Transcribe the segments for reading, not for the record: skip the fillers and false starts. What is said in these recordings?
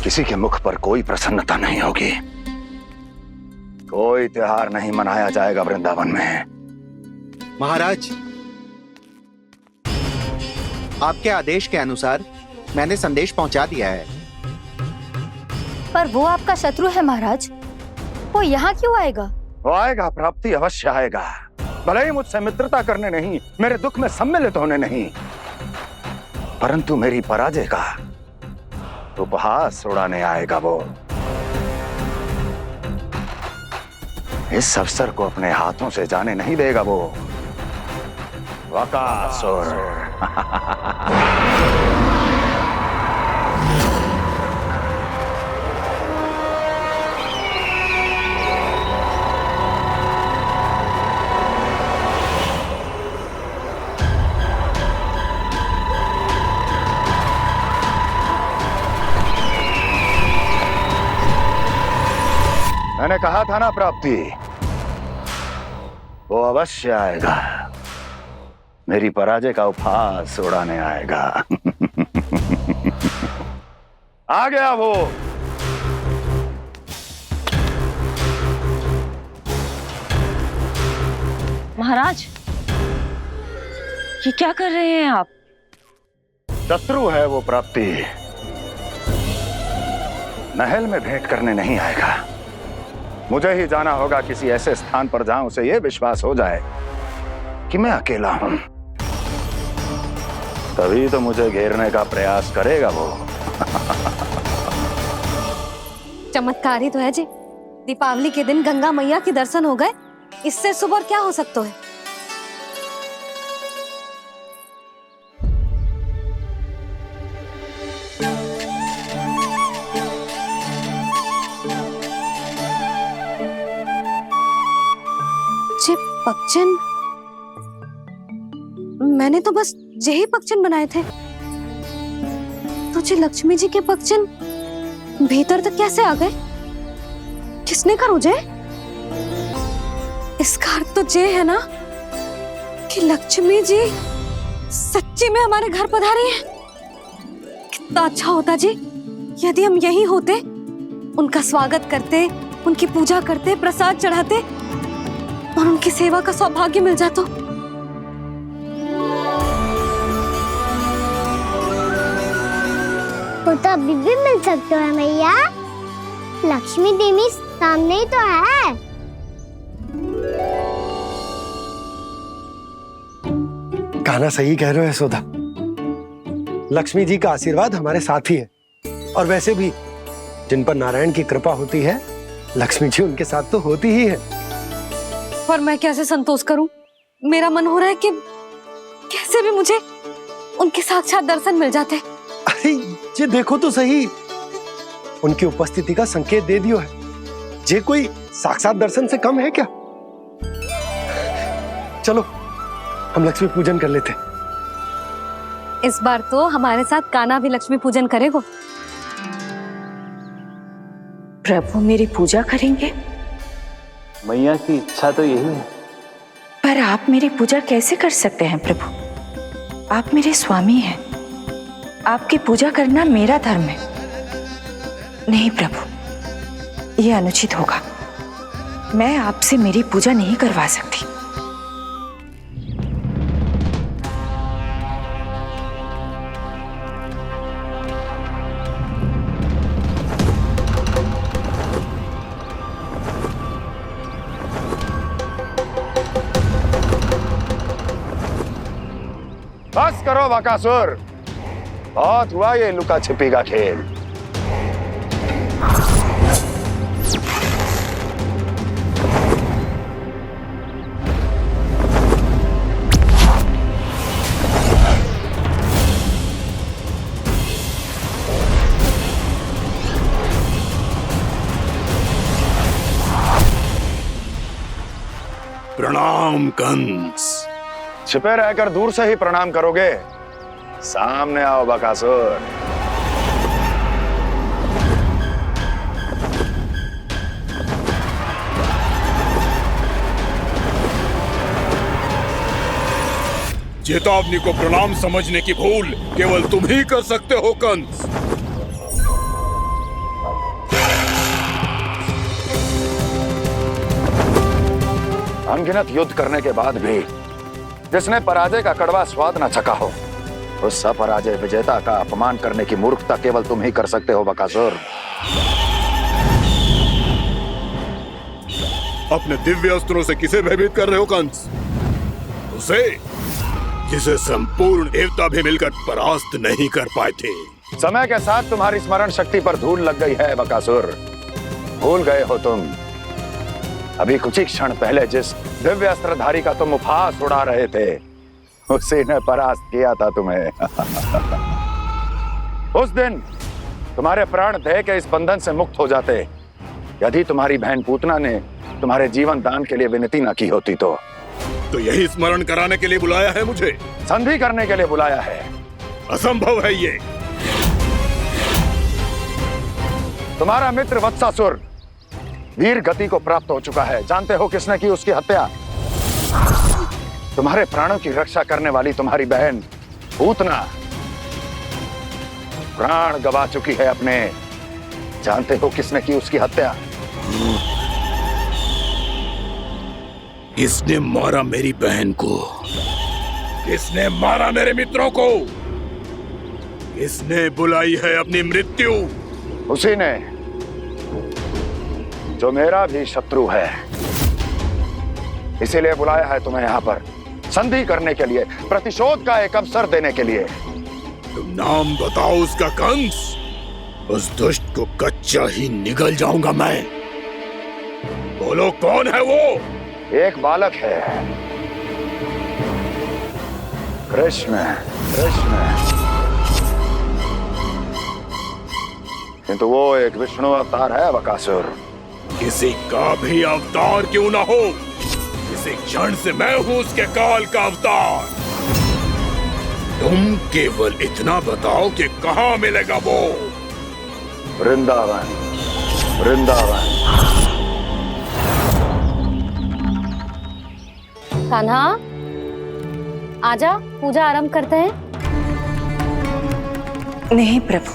किसी के मुख पर कोई प्रसन्नता नहीं होगी। कोई त्योहार नहीं मनाया जाएगा वृंदावन में। महाराज, आपके आदेश के अनुसार मैंने संदेश पहुंचा दिया है। पर वो आपका शत्रु है महाराज, वो यहाँ क्यों आएगा? वो आएगा, प्राप्ति अवश्य आएगा। भले ही मुझसे मित्रता करने नहीं, मेरे दुख में सम्मिलित होने नहीं, परंतु मेरी पराजय का उपहास उड़ाने आएगा वो। इस अवसर को अपने हाथों से जाने नहीं देगा वो। वकासुर। मैंने कहा था ना प्राप्ति, वो अवश्य आएगा। मेरी पराजय का उपहास उड़ाने आएगा। आ गया वो। महाराज, ये क्या कर रहे हैं आप? शत्रु है वो प्राप्ति। महल में भेंट करने नहीं आएगा। मुझे ही जाना होगा किसी ऐसे स्थान पर जहां उसे यह विश्वास हो जाए कि मैं अकेला हूं। तभी तो मुझे घेरने का प्रयास करेगा वो। चमत्कार ही तो है जी। दीपावली के दिन गंगा मैया के दर्शन हो गए, इससे शुभ और क्या हो सकता है? पक्षिन, मैंने तो बस यही पक्षिन बनाए थे। तुझे लक्ष्मी जी के पक्षिन भीतर तक कैसे आ गए? किसने करो जे? इसका अर्थ तो ये है ना कि लक्ष्मी जी सच्ची में हमारे घर पधारी हैं। कितना अच्छा होता जी यदि हम यही होते, उनका स्वागत करते, उनकी पूजा करते, प्रसाद चढ़ाते और उनकी सेवा का सौभाग्य मिल जाता। वो तो अभी भी मिल सकते हैं मैया। लक्ष्मी देवी सामने ही तो है। कान्हा सही कह रहे हो यशोदा। लक्ष्मी जी का आशीर्वाद हमारे साथ ही है, और वैसे भी जिन पर नारायण की कृपा होती है, लक्ष्मी जी उनके साथ तो होती ही है। पर मैं कैसे संतोष करूं? मेरा मन हो रहा है कि कैसे भी मुझे उनके साक्षात दर्शन मिल जाते। अरे ये देखो तो सही, उनकी उपस्थिति का संकेत दे दियो है। ये कोई साक्षात दर्शन से कम है क्या? चलो हम लक्ष्मी पूजन कर लेते। इस बार तो हमारे साथ कान्हा भी लक्ष्मी पूजन करेगा। प्रभु मेरी पूजा करेंगे? मैया की इच्छा तो यही है। पर आप मेरी पूजा कैसे कर सकते हैं प्रभु? आप मेरे स्वामी हैं। आपकी पूजा करना मेरा धर्म है। नहीं प्रभु, यह अनुचित होगा। मैं आपसे मेरी पूजा नहीं करवा सकती। बस करो बकासुर, बहुत हुआ ये लुका छिपी का खेल। प्रणाम कंस। छिपे रहकर दूर से ही प्रणाम करोगे? सामने आओ बकासुर। चेतावनी को प्रणाम समझने की भूल केवल तुम ही कर सकते हो कंस। अनगिनत युद्ध करने के बाद भी जिसने पराजय का कड़वा स्वाद न चखा हो, उस अपराजय विजेता का अपमान करने की मूर्खता केवल तुम ही कर सकते हो बकासुर। अपने दिव्य अस्त्रों से किसे भयभीत कर रहे हो कंस? उसे जिसे संपूर्ण देवता भी मिलकर परास्त नहीं कर पाए थे। समय के साथ तुम्हारी स्मरण शक्ति पर धूल लग गई है बकासुर। भूल गए हो तुम अभी कुछ ही क्षण पहले जिस दिव्य अस्त्रधारी का तुम उपहास उड़ा रहे थे, उसी ने परास्त किया था तुम्हें। उस दिन तुम्हारे प्राण देह के इस बंधन से मुक्त हो जाते यदि तुम्हारी बहन पूतना ने तुम्हारे जीवन दान के लिए विनती न की होती तो यही स्मरण कराने के लिए बुलाया है मुझे? संधि करने के लिए बुलाया है। असंभव है ये। तुम्हारा मित्र वत्सासुर वीर गति को प्राप्त हो चुका है। जानते हो किसने की उसकी हत्या? तुम्हारे प्राणों की रक्षा करने वाली तुम्हारी बहन पूतना प्राण गवा चुकी है अपने। जानते हो किसने की उसकी हत्या? किसने मारा मेरी बहन को? किसने मारा मेरे मित्रों को? किसने बुलाई है अपनी मृत्यु? उसी ने जो मेरा भी शत्रु है। इसीलिए बुलाया है तुम्हें यहाँ पर संधि करने के लिए, प्रतिशोध का एक अवसर देने के लिए। तुम नाम बताओ उसका कंस। उस दुष्ट को कच्चा ही निगल जाऊंगा मैं। बोलो कौन है वो? एक बालक है, कृष्ण। किंतु वो एक विष्णु अवतार है बकासुर। किसी का भी अवतार क्यों ना हो, इसी क्षण से मैं हूं उसके काल का अवतार। तुम केवल इतना बताओ कि कहां मिलेगा वो? वृंदावन। कान्हा, आजा, पूजा आरंभ करते हैं। नहीं प्रभु,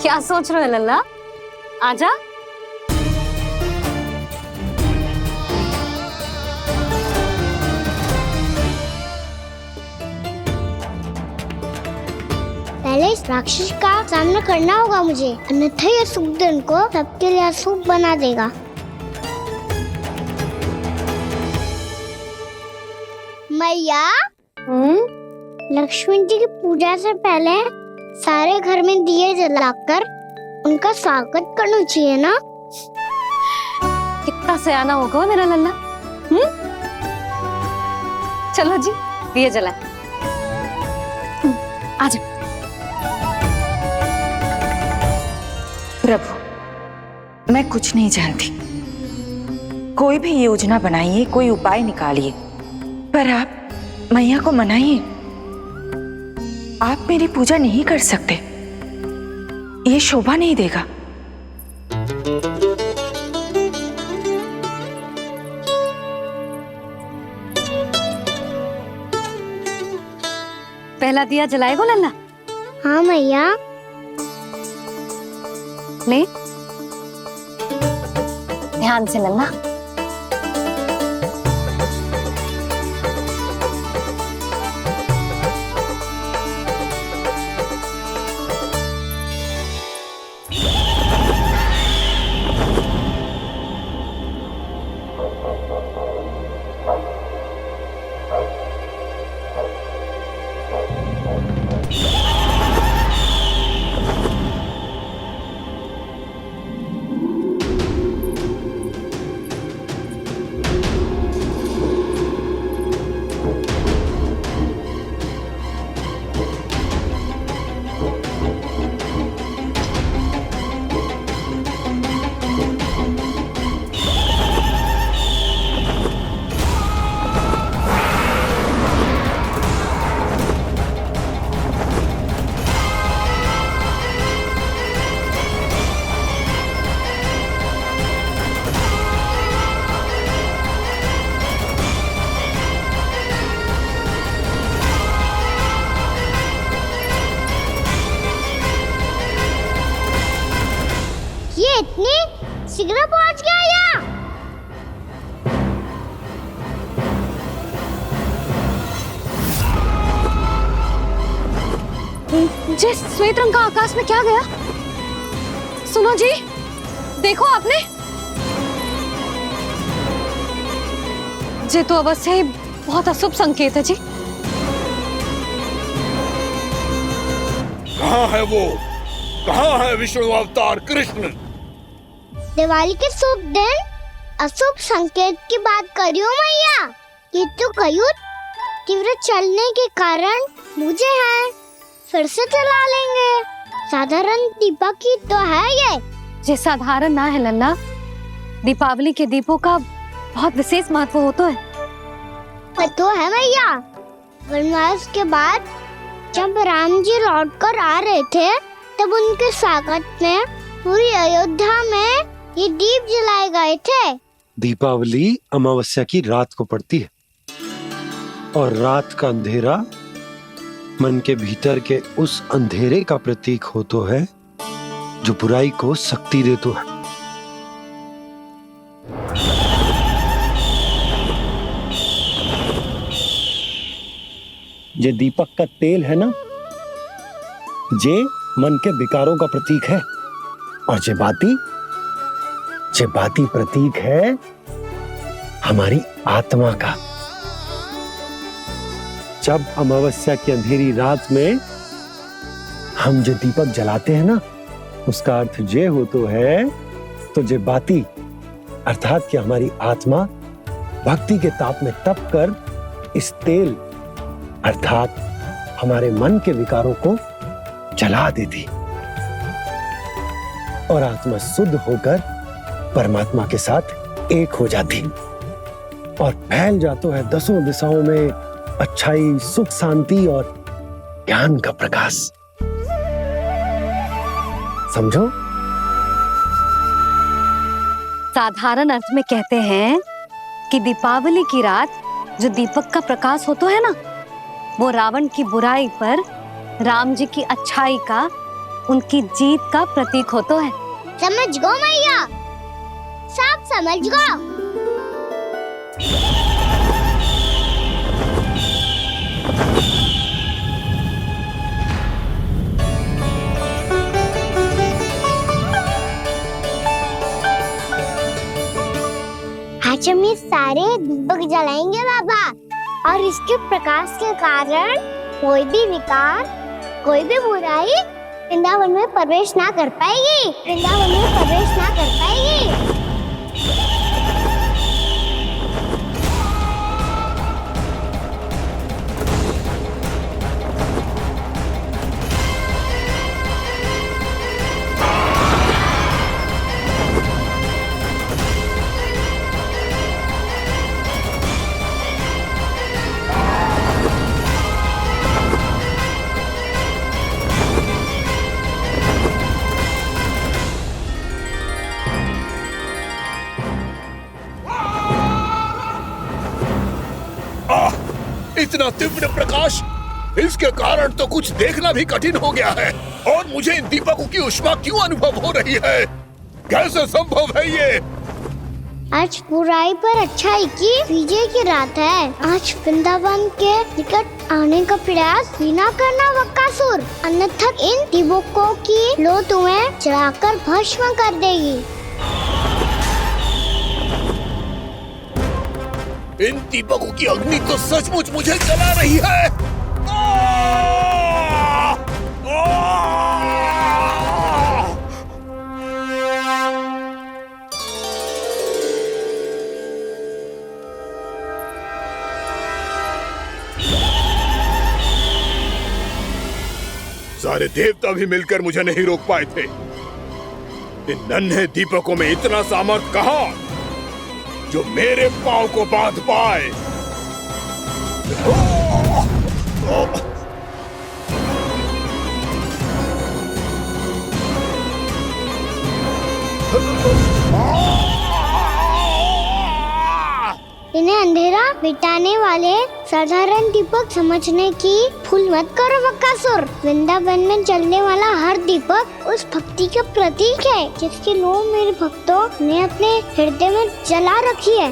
क्या सोच रहे हो लल्ला? आजा। पहले इस राक्षस का सामना करना होगा मुझे, अन्यथा ये शुभ दिन को सबके लिए अशुभ बना देगा। मैया, लक्ष्मी जी की पूजा से पहले सारे घर में दिए जलाकर उनका स्वागत करना चाहिए ना? कितना सयाना होगा मेरा लल्ला। चलो जी, दिए जलाए। आजा। प्रभु, मैं कुछ नहीं जानती। कोई भी योजना बनाइए, कोई उपाय निकालिए, पर आप मैया को मनाइए। आप मेरी पूजा नहीं कर सकते, ये शोभा नहीं देगा। पहला दिया जलाएगो लल्ला? हाँ मैया। ले, ध्यान से लल्ला। जे श्वेत रंग का आकाश में क्या गया? सुनो जी, देखो आपने, जे तो अवश्य ही बहुत अशुभ संकेत है जी। कहाँ है वो? कहाँ है विष्णु अवतार कृष्ण? दिवाली के शुभ दिन अशुभ संकेत की बात कर रही हूँ मैया। ये तो कयूर तीव्र चलने के कारण मुझे है, फिर से चला लेंगे। साधारण दीपक ही तो है ये साधारण ना है लल्ला, दीपावली के दीपों का बहुत विशेष महत्व होता है। तो है मैया, वनवास के बाद जब राम जी लौट कर आ रहे थे तब उनके स्वागत में पूरी अयोध्या में ये दीप जलाए गए थे। दीपावली अमावस्या की रात को पड़ती है और रात का अंधेरा मन के भीतर के उस अंधेरे का प्रतीक हो तो है जो बुराई को शक्ति दे तो है। ये दीपक का तेल है ना, जे मन के विकारों का प्रतीक है, और जे बाती प्रतीक है हमारी आत्मा का। जब अमावस्या की अंधेरी रात में हम जो दीपक जलाते हैं ना, उसका अर्थ जे हो तो है, तो जे बाती अर्थात कि हमारी आत्मा भक्ति के ताप में तप कर इस तेल अर्थात हमारे मन के विकारों को जला देती और आत्मा शुद्ध होकर परमात्मा के साथ एक हो जाती और फैल जाता है दसों दिशाओं में अच्छाई, सुख, शांति और ज्ञान का प्रकाश। समझो? साधारण अर्थ में कहते हैं कि दीपावली की रात जो दीपक का प्रकाश होता है ना, वो रावण की बुराई पर राम जी की अच्छाई का, उनकी जीत का प्रतीक होता है। समझ गो मैया, सब समझ गो। आज हम ये सारे दीपक जलाएंगे बाबा, और इसके प्रकाश के कारण कोई भी विकार, कोई भी बुराई वृंदावन में प्रवेश ना कर पाएगी, वृंदावन में प्रवेश ना कर पाएगी। इतना तीव्र प्रकाश, इसके कारण तो कुछ देखना भी कठिन हो गया है। और मुझे इन दीपकों की ऊष्मा क्यों अनुभव हो रही है? कैसे संभव है ये? आज बुराई पर अच्छाई की विजय की रात है। आज वृंदावन के निकट आने का प्रयास भी ना करना बकासुर, अन्यथा इन दीपकों की लो तुम्हें जलाकर भस्म कर देगी। इन दीपकों की अग्नि तो सचमुच मुझे जला रही है। सारे देवता भी मिलकर मुझे नहीं रोक पाए थे। इन नन्हे दीपकों में इतना सामर्थ कहां जो मेरे पांव को बांध पाए। इन्हें अंधेरा मिटाने वाले साधारण दीपक समझने की भूल मत करो बकासुर। वृंदावन में जलने वाला हर दीपक उस भक्ति का प्रतीक है जिसकी लो मेरे भक्तों ने अपने हृदय में जला रखी है।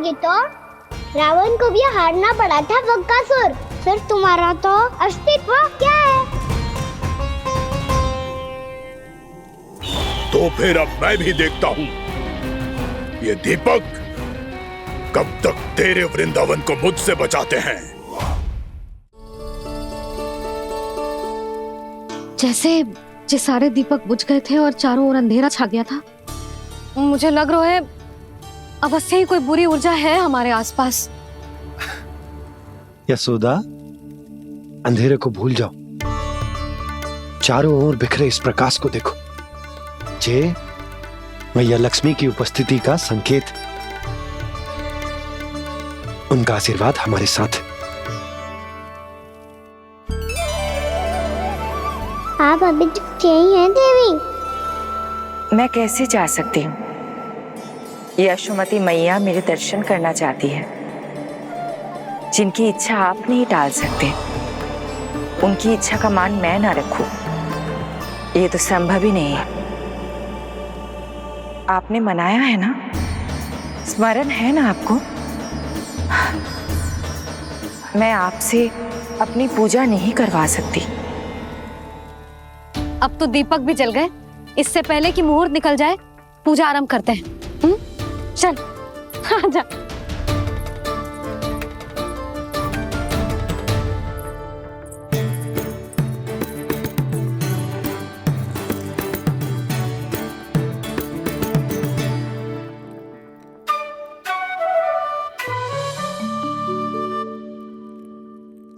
जाओगे तो रावण को भी हारना पड़ा था बकासुर, फिर तुम्हारा तो अस्तित्व क्या है? तो फिर अब मैं भी देखता हूँ ये दीपक कब तक तेरे वृंदावन को मुझसे बचाते हैं। जैसे सारे दीपक बुझ गए थे और चारों ओर अंधेरा छा गया था, मुझे लग रहा है अवश्य ही कोई बुरी ऊर्जा है हमारे आसपास। यशोदा, अंधेरे को भूल जाओ, चारों ओर बिखरे इस प्रकाश को देखो। जे मैया लक्ष्मी की उपस्थिति का संकेत, उनका आशीर्वाद हमारे साथ। आप अभी तक यही हैं देवी? मैं कैसे जा सकती हूँ? यशोमती मैया मेरे दर्शन करना चाहती है। जिनकी इच्छा आप नहीं टाल सकते, उनकी इच्छा का मान मैं ना रखूं, ये तो संभव ही नहीं है। आपने मनाया है ना, स्मरण है ना आपको? मैं आपसे अपनी पूजा नहीं करवा सकती। अब तो दीपक भी जल गए, इससे पहले कि मुहूर्त निकल जाए पूजा आरंभ करते हैं। चल आजा।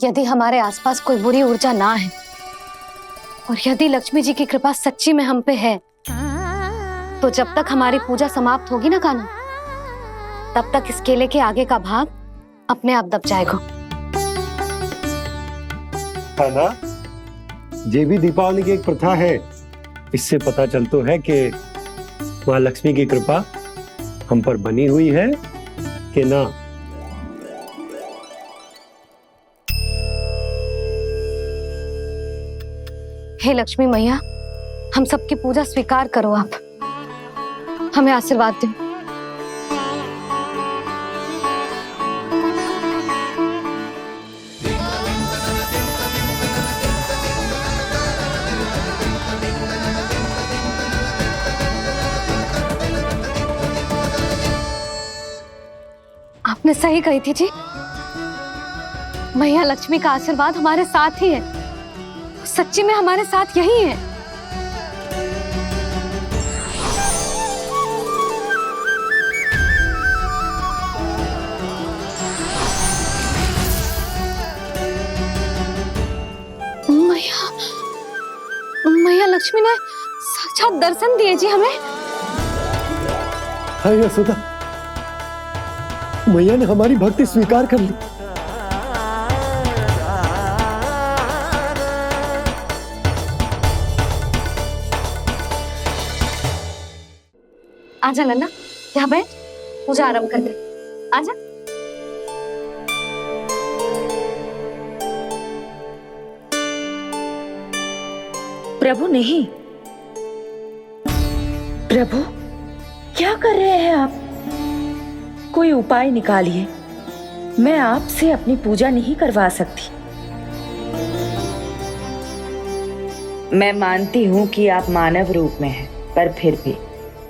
यदि हमारे आसपास कोई बुरी ऊर्जा ना है और यदि लक्ष्मी जी की कृपा सच्ची में हम पे है, तो जब तक हमारी पूजा समाप्त होगी ना कान्हा, तब तक इस केले के आगे का भाग अपने आप दब जाएगा। कान्हा, ये भी दीपावली की एक प्रथा है। इससे पता चलता है कि माँ लक्ष्मी की कृपा हम पर बनी हुई है कि ना। हे लक्ष्मी मैया, हम सबकी पूजा स्वीकार करो, आप हमें आशीर्वाद दो। आपने सही कही थी जी, मैया लक्ष्मी का आशीर्वाद हमारे साथ ही है, सच्ची में हमारे साथ यही है। मैया लक्ष्मी ने साक्षात दर्शन दिए जी हमें। हाँ यशोदा, मैया ने हमारी भक्ति स्वीकार कर ली। आजा नन्ना, यहाँ बैठ, पूजा आरंभ कर दे। आजा। प्रभु नहीं, प्रभु क्या कर रहे हैं आप? कोई उपाय निकालिए, मैं आपसे अपनी पूजा नहीं करवा सकती। मैं मानती हूँ कि आप मानव रूप में हैं, पर फिर भी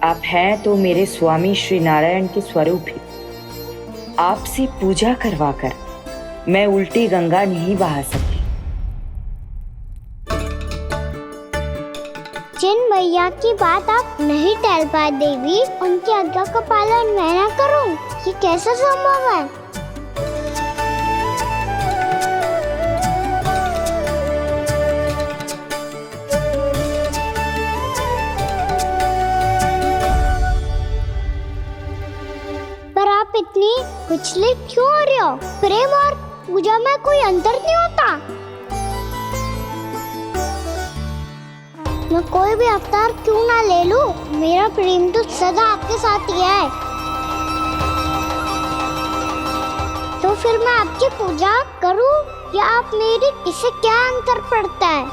आप हैं तो मेरे स्वामी श्री नारायण के स्वरूप ही। आपसे पूजा करवाकर मैं उल्टी गंगा नहीं बहा सकती। जिन मैया की बात आप नहीं टाल पाए देवी, उनकी आज्ञा का पालन मैं ना करूं, ये कैसा संभव है? पर आप इतनी विचलित क्यों हो रहे हो? प्रेम और पूजा में कोई अंतर नहीं होता। मैं कोई भी अवतार क्यों ना ले लूं, मेरा प्रेम तो सदा आपके साथ ही है। तो फिर मैं आपकी पूजा करूं या आप मेरी, इससे क्या अंतर पड़ता है?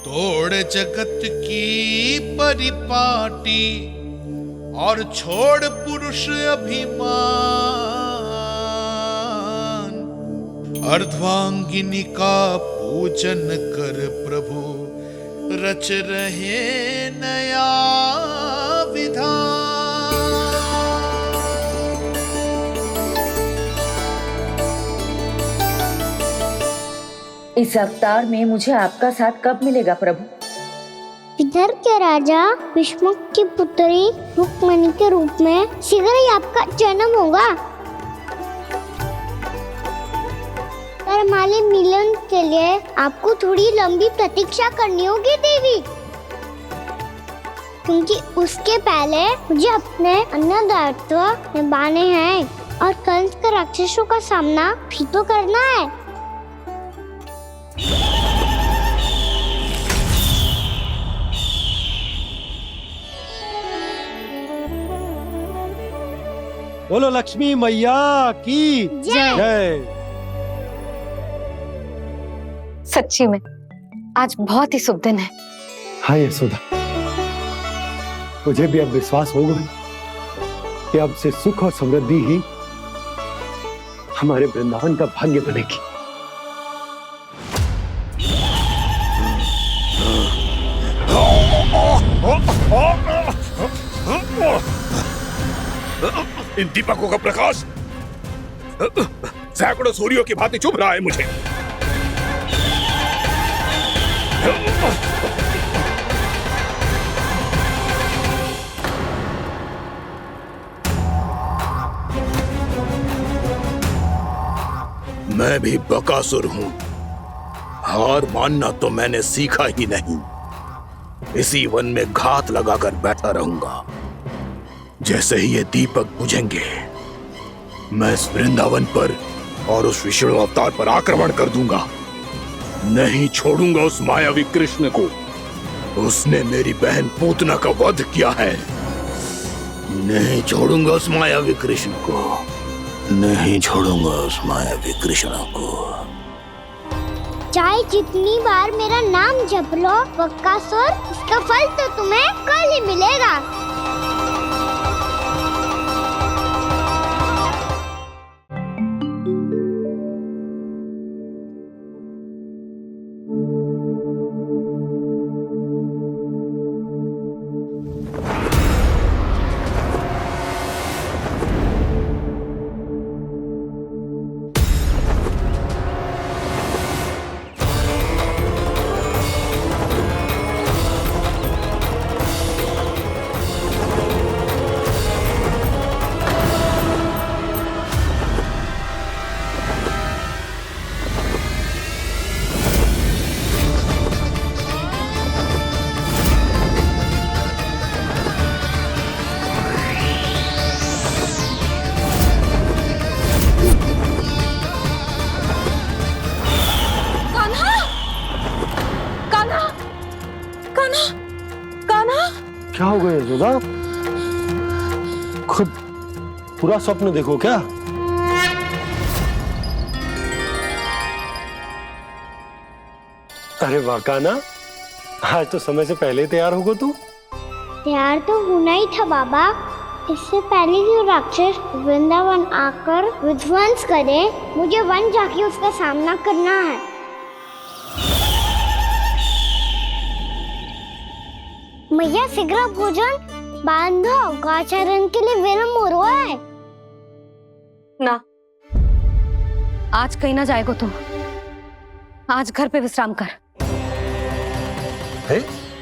तोड़ जगत की परिपाटी और छोड़ पुरुष अभिमान, अर्धांगिनी का पूजन कर प्रभु रच रहे नया विधान। इस अवतार में मुझे आपका साथ कब मिलेगा प्रभु? इधर के राजा भीष्म की पुत्री रुक्मणी के रूप में शीघ्र ही आपका जन्म होगा। पर हमारे मिलन के लिए आपको थोड़ी लंबी प्रतीक्षा करनी होगी देवी, क्योंकि उसके पहले मुझे अपने अन्य दायित्व निभाने हैं और कंस के राक्षसों का सामना भी तो करना है। बोलो लक्ष्मी मैया की जय। सच्ची में आज बहुत ही शुभ दिन है। हाँ यशोदा, मुझे भी अब विश्वास हो गया कि अब से सुख और समृद्धि ही हमारे वृंदावन का भाग्य बनेगी। इन दीपकों का प्रकाश सैकड़ों सूर्यों की भांति चुभ रहा है मुझे। मैं भी बकासुर हूं, हार मानना तो मैंने सीखा ही नहीं। इसी वन में घात लगाकर बैठा रहूंगा। जैसे ही ये दीपक बुझेंगे, मैं इस वृंदावन पर और उस विष्णु अवतार पर आक्रमण कर दूंगा। नहीं छोड़ूंगा उस मायावी कृष्ण को। उसने मेरी बहन पूतना का वध किया है। नहीं छोड़ूंगा उस मायावी कृष्ण को। नहीं छोड़ूंगा उस मायावी कृष्ण को। चाहे जितनी बार मेरा नाम जप लो बकासुर, इसका फल तो तुम्हें कल ही मिलेगा। क्या हो गया यशोदा? खुद पूरा स्वप्न देखो क्या? अरे वाह कान्हा, आज तो समय से पहले तैयार होगा तू। तैयार तो होना ही था बाबा। इससे पहले कि वो राक्षस वृंदावन आकर विध्वंस करे, मुझे वन जाके उसका सामना करना है। मैया शीघ्र भोजन बांधो, गौचरण के लिए विलंब हो रहा है। ना, आज कहीं ना जाएगो तुम। आज घर पे विश्राम कर।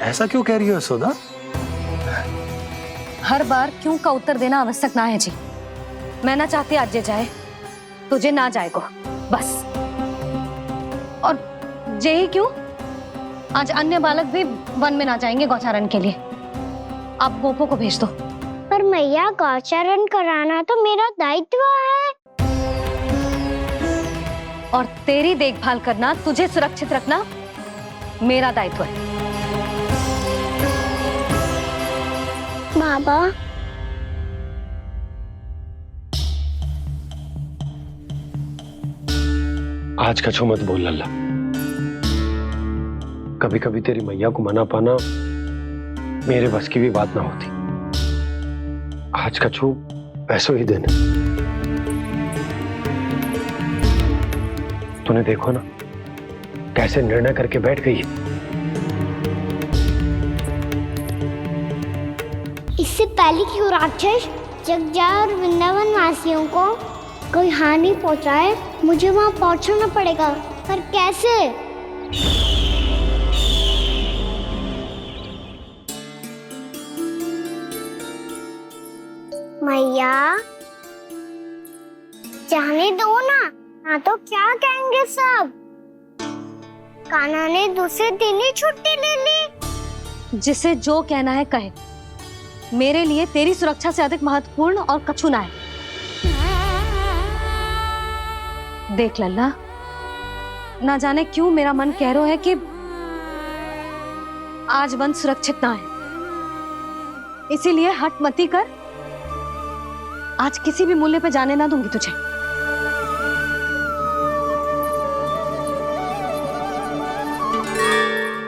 ऐसा क्यों कह रही हो यशोदा? हर बार क्यों का उत्तर देना आवश्यक ना है जी। मैं ना चाहती आज ये जाए, तुझे ना जाएगो बस। और जे ही क्यों, आज अन्य बालक भी वन में ना जाएंगे गौचारण के लिए। आप गोपो को भेज दो। पर मैया गौचरण कराना तो मेरा दायित्व है। और तेरी देखभाल करना, तुझे सुरक्षित रखना मेरा दायित्व है। बाबा, आज कछू मत बोल लल्ला। कभी कभी तेरी मैया को मना पाना मेरे बस की भी बात ना होती। आज का छू ऐसो ही दिन है। तूने देखो ना कैसे निर्णय करके बैठ गई है। इससे पहले कि वो राक्षस जगजा और वृंदावन वासियों को कोई हानि पहुंचाए, मुझे वहां पहुंचना पड़ेगा। पर कैसे? मैया जाने दो ना तो क्या कहेंगे सब। कान्हा ने दूसरे दिन ही छुट्टी ले ली। जिसे जो कहना है कहे, मेरे लिए तेरी सुरक्षा से अधिक महत्वपूर्ण और कछु ना है। देख लल्ला, ना जाने क्यों मेरा मन कह रहा है कि आज वन सुरक्षित ना है, इसीलिए हट मती कर। आज किसी भी मूल्य पे जाने ना दूंगी तुझे।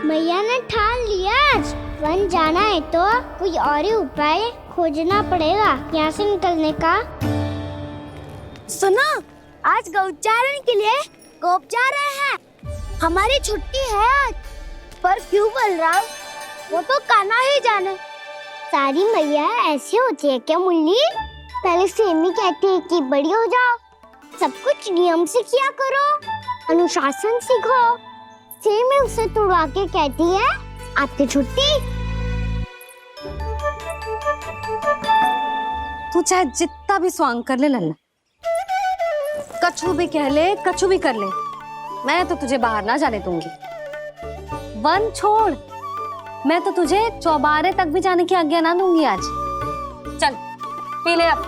मैया ने ठान लिया, आज वन जाना है तो कोई और ही उपाय खोजना पड़ेगा यहाँ से निकलने का। सुनो, आज गौचारण के लिए गोप जा रहे हैं। हमारी छुट्टी है आज। पर क्यों बलराम? वो तो कान्हा ही जाने। सारी मैया ऐसी होती है क्या मुन्नी? पहले सेमी कहती है कि बड़ी हो जाओ, सब कुछ नियम से किया करो, अनुशासन सीखो। सेमी उसे तुड़वा के कहती है आपकी छुट्टी। तू चाहे जितना भी स्वांग कर ले लल्ला, कछु भी कह ले, कछु भी कर ले, मैं तो तुझे बाहर ना जाने दूंगी। वन छोड़, मैं तो तुझे चौबारे तक भी जाने की आज्ञा ना दूंगी आज। चल पी ले अब।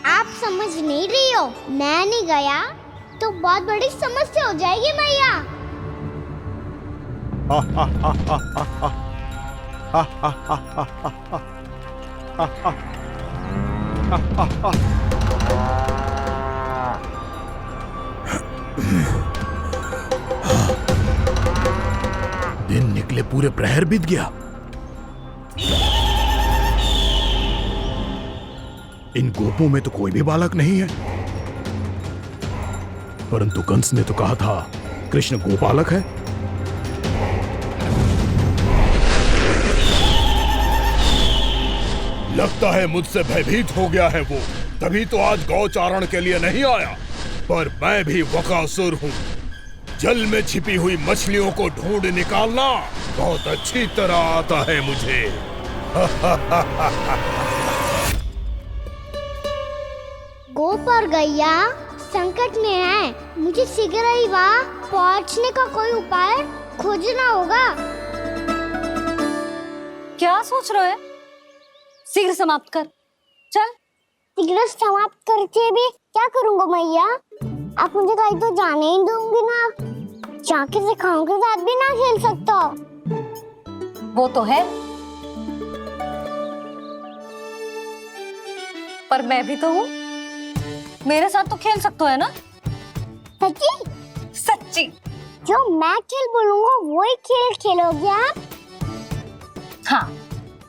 आप समझ नहीं रही हो, मैं नहीं गया तो बहुत बड़ी समस्या हो जाएगी मैया। दिन निकले पूरे प्रहर बीत गया। इन गोपों में तो कोई भी बालक नहीं है, परंतु कंस ने तो कहा था कृष्ण गोपालक है। लगता है मुझसे भयभीत हो गया है वो, तभी तो आज गौचारण के लिए नहीं आया। पर मैं भी वकासुर हूँ, जल में छिपी हुई मछलियों को ढूंढ निकालना बहुत अच्छी तरह आता है मुझे। गोप और गैया संकट में है, मुझे शीघ्र ही वहाँ पहुँचने का कोई उपाय खोजना होगा। क्या सोच रहे हो? शीघ्र समाप्त कर, चल। शीघ्र समाप्त करके भी क्या करूँगा मैया? आप मुझे कहीं तो जाने ही दूंगी ना, जाके सिखाओं के साथ भी ना खेल सकता। वो तो है, पर मैं भी तो हूँ, मेरे साथ तो खेल सकते हो, है ना? सच्ची? सच्ची। जो मैं खेल बोलूँगा वही खेल खेलोगे आप? हाँ।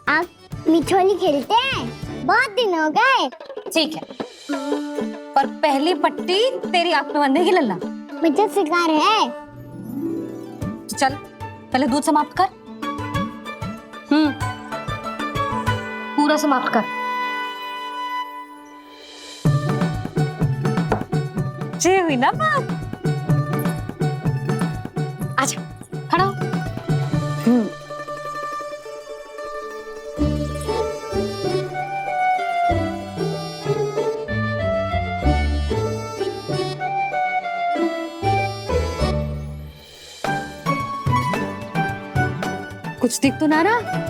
आप मिठोली खेलते हैं? बहुत दिन हो गए। ठीक है, पर पहली पट्टी तेरी आंख में बनने की लल्ला। मुझे शिकार है। चल पहले दूध समाप्त कर। पूरा समाप्त कर। जे हुई ना बात। आजा, खड़ा हो। कुछ दिख तो ना रहा।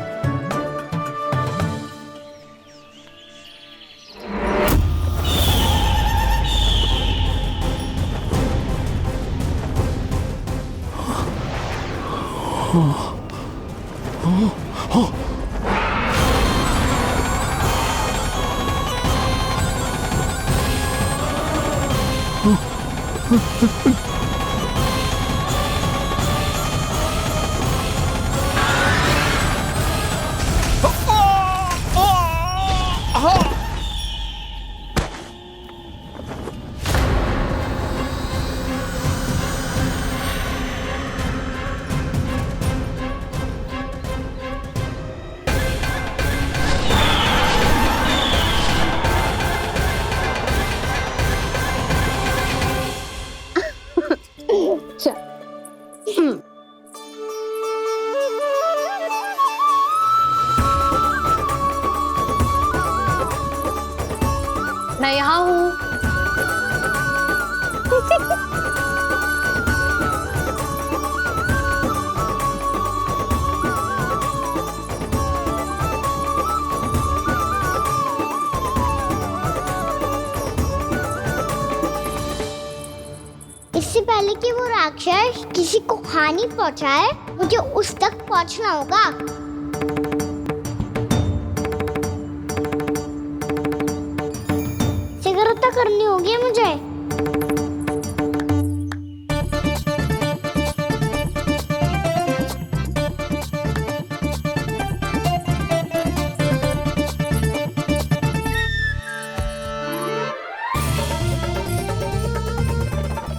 मैं यहाँ हूँ। इससे पहले कि वो राक्षस किसी को हानि पहुंचाए, मुझे उस तक पहुंचना होगा। सिगरता करनी होगी मुझे।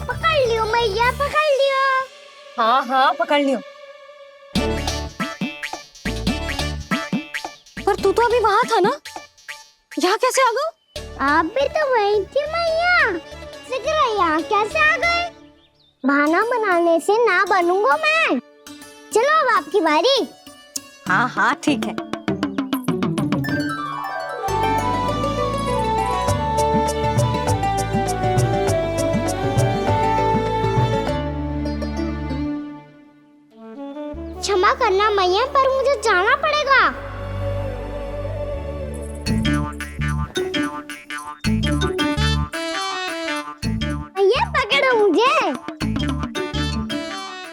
पकड़ लियो मैया, पकड़ लियो। हाँ हाँ पकड़ लियो। पर तू तो अभी वहां था ना, यहाँ कैसे आ गया? आप भी तो वही थी मैया। सिगरा यहाँ कैसे आ गए? बहाना बनाने से ना बनूंगा मैं। चलो अब आपकी बारी। हाँ हाँ ठीक है। क्षमा करना मैया, पर मुझे जाना पड़ेगा। मैया पकड़ो मुझे।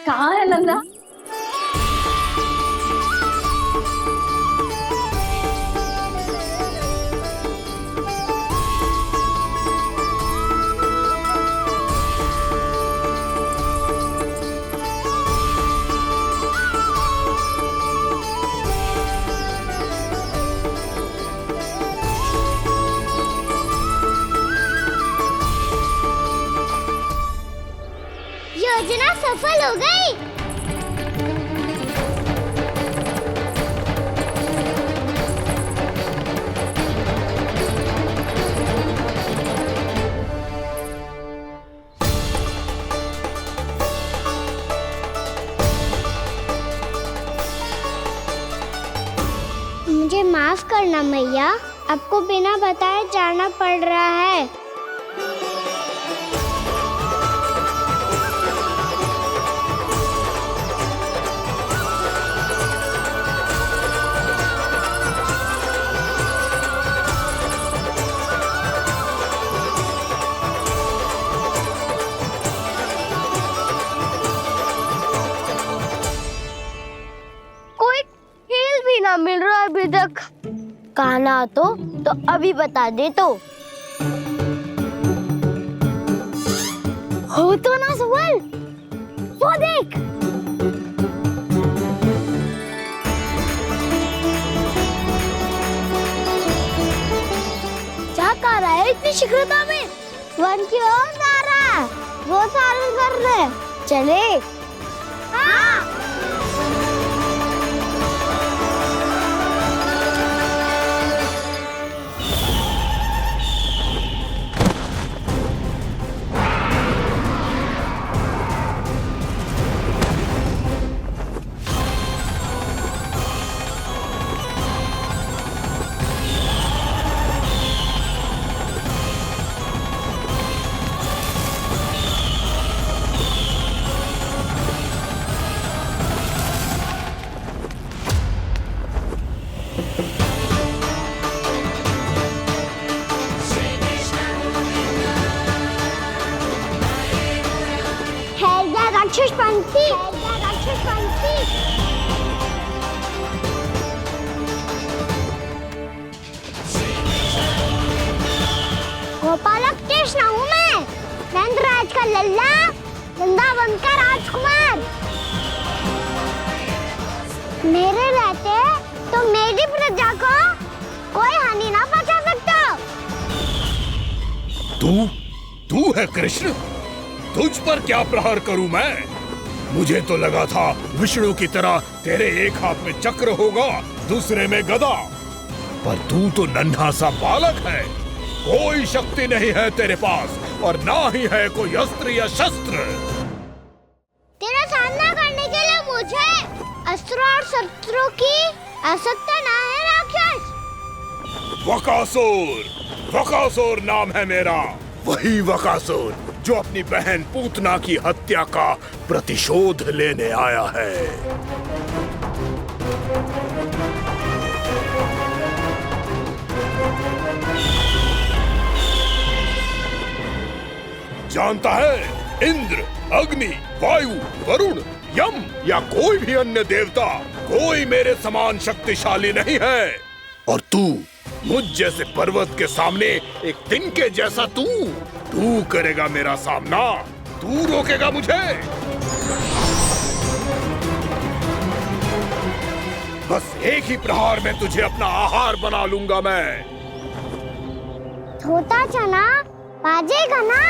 कहाँ है नंदा? योजना सफल हो गई। मुझे माफ करना मैया, आपको बिना बताए जाना पड़ रहा है। कोई खेल भी ना मिल रहा अभी तक। कहना तो अभी बता दे तो। हो तो ना सवाल, वो देख। क्या कर रहा है इतनी शीघ्रता में? वन की ओर जा रहा है, वो सारे कर रहे। चले। हाँ। राक्षसपंथी, राक्षसपंथी। गोपालक कृष्ण हूँ मैं, नंदराज का लल्ला, वृंदावन का राजकुमार। मेरे रहते तो मेरी प्रजा को कोई हानि ना पहुंचा सकता। तू है कृष्ण? तुझ पर क्या प्रहार करूं मैं? मुझे तो लगा था विष्णु की तरह तेरे एक हाथ में चक्र होगा, दूसरे में गदा, पर तू तो नन्हा सा बालक है। कोई शक्ति नहीं है तेरे पास और ना ही है कोई अस्त्र या शस्त्र। तेरा सामना करने के लिए मुझे अस्त्रों और शस्त्रों की आवश्यकता ना है राक्षस। वकासुर नाम है मेरा, वही वकासुर जो अपनी बहन पूतना की हत्या का प्रतिशोध लेने आया है। जानता है, इंद्र, अग्नि, वायु, वरुण, यम या कोई भी अन्य देवता कोई मेरे समान शक्तिशाली नहीं है। और तू मुझ जैसे पर्वत के सामने एक तिनके जैसा तू करेगा मेरा सामना? तू रोकेगा मुझे? बस एक ही प्रहार में तुझे अपना आहार बना लूंगा मैं। छोटा चना बाजेगा ना?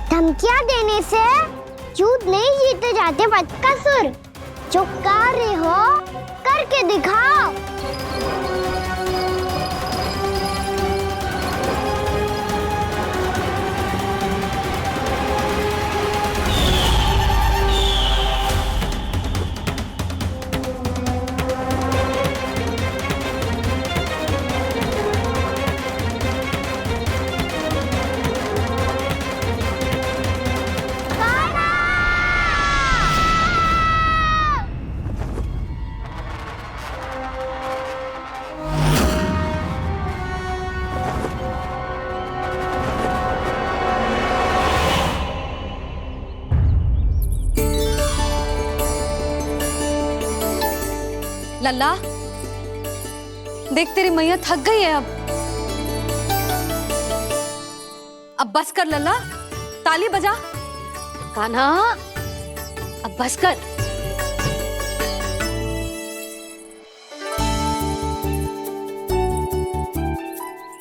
धमकियां देने से युद्ध नहीं जीते जाते बदकसूर। जो कार्य हो करके दिखाओ। लल्ला, देख तेरी मैया थक गई है अब बस कर लल्ला, ताली बजा। कान्हा, अब बस कर।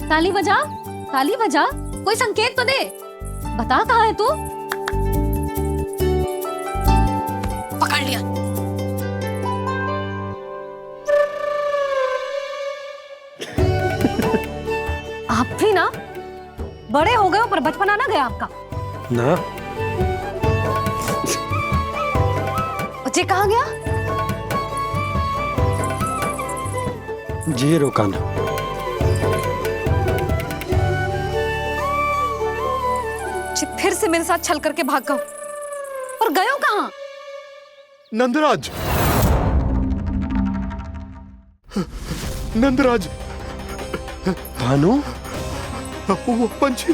ताली बजा, ताली बजा, कोई संकेत तो दे, बता कहाँ है तू? पकड़ लिया। आप भी ना बड़े हो गए हो, पर बचपना ना गया आपका ना। बच्चे कहाँ गया? जी रोकाना। फिर से मेरे साथ छल करके भाग गए, और गए हो कहाँ? नंदराज, नंदराज, भानु, वो पंछी,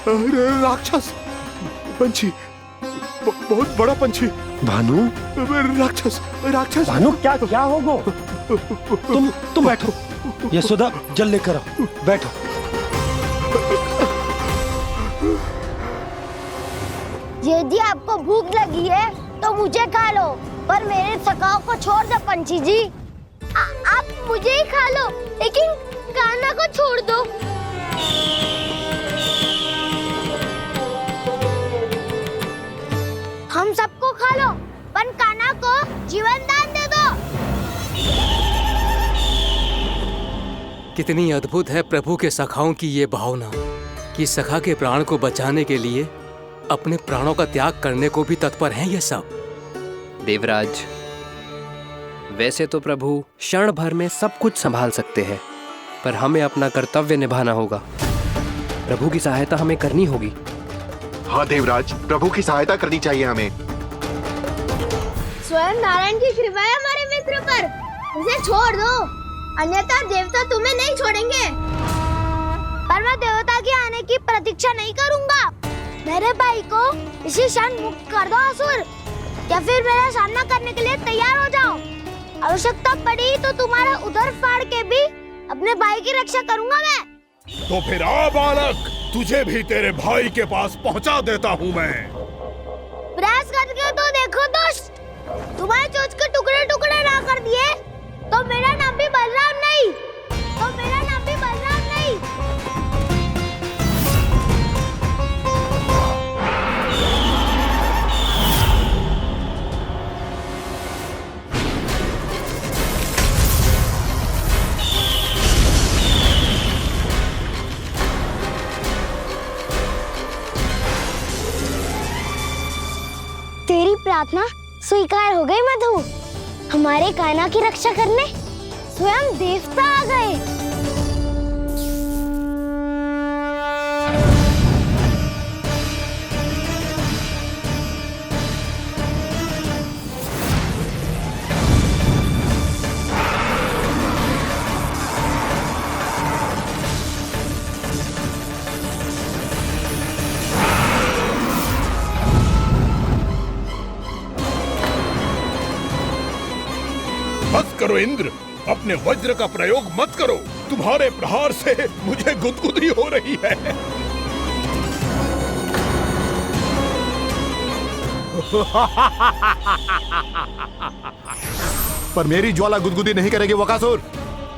राक्षस पंछी, बहुत बड़ा पंछी। भानु, राक्षस, राक्षस। भानु, क्या होगा? तुम बैठो, यशोदा जल लेकर आओ, बैठो। यदि आपको भूख लगी है तो मुझे खा लो, पर मेरे सखाओं को छोड़ दो पंछी जी। आप मुझे ही खा लो, लेकिन कान्हा को छोड़ दो। हम सबको खा लो, पर कान्हा को जीवन दान दे दो। कितनी अद्भुत है प्रभु के सखाओं की ये भावना कि सखा के प्राण को बचाने के लिए अपने प्राणों का त्याग करने को भी तत्पर हैं ये सब। देवराज, वैसे तो प्रभु क्षण भर में सब कुछ संभाल सकते हैं, पर हमें अपना कर्तव्य निभाना होगा। प्रभु की सहायता हमें करनी होगी। हाँ देवराज, प्रभु की सहायता करनी चाहिए हमें। स्वयं नारायण की कृपा है हमारे मित्र पर, उसे छोड़ दो, अन्यथा देवता तुम्हें नहीं छोड़ेंगे। पर मैं देवता के आने की प्रतीक्षा नहीं करूंगा। मेरे भाई को इसी क्षण मुक्त कर दो असुर, या फिर मेरा सामना करने के लिए तैयार हो जाओ। आवश्यकता पड़ी तो तुम्हारा उधर फाड़ के भी अपने भाई की रक्षा करूंगा मैं। तो फिर आ बालक, तुझे भी तेरे भाई के पास पहुंचा देता हूँ मैं। प्रयास करके तो देखो दोस्त, तुम्हारे चोच के टुकड़े टुकड़े ना कर दिए तो मेरा नाम भी बलराम नहीं, तो मेरा नाम भी बलराम नहीं। तेरी प्रार्थना स्वीकार हो गई मधु। हमारे कान्हा की रक्षा करने स्वयं देवता आ गए। बस करो इंद्र, अपने वज्र का प्रयोग मत करो। तुम्हारे प्रहार से मुझे गुदगुदी हो रही है। पर मेरी ज्वाला गुदगुदी नहीं करेगी वकासुर,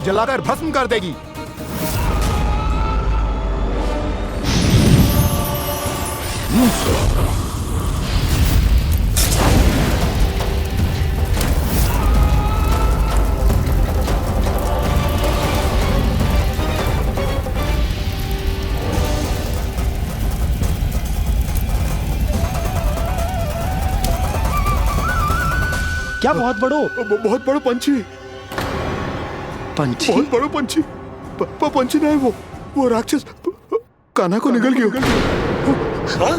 जलाकर भस्म कर देगी। क्या बहुत बड़ो पंछी, पंछी? बहुत बड़ो पंछी। पंछी नहीं, वो राक्षस कान्हा को निगल गया। हाँ?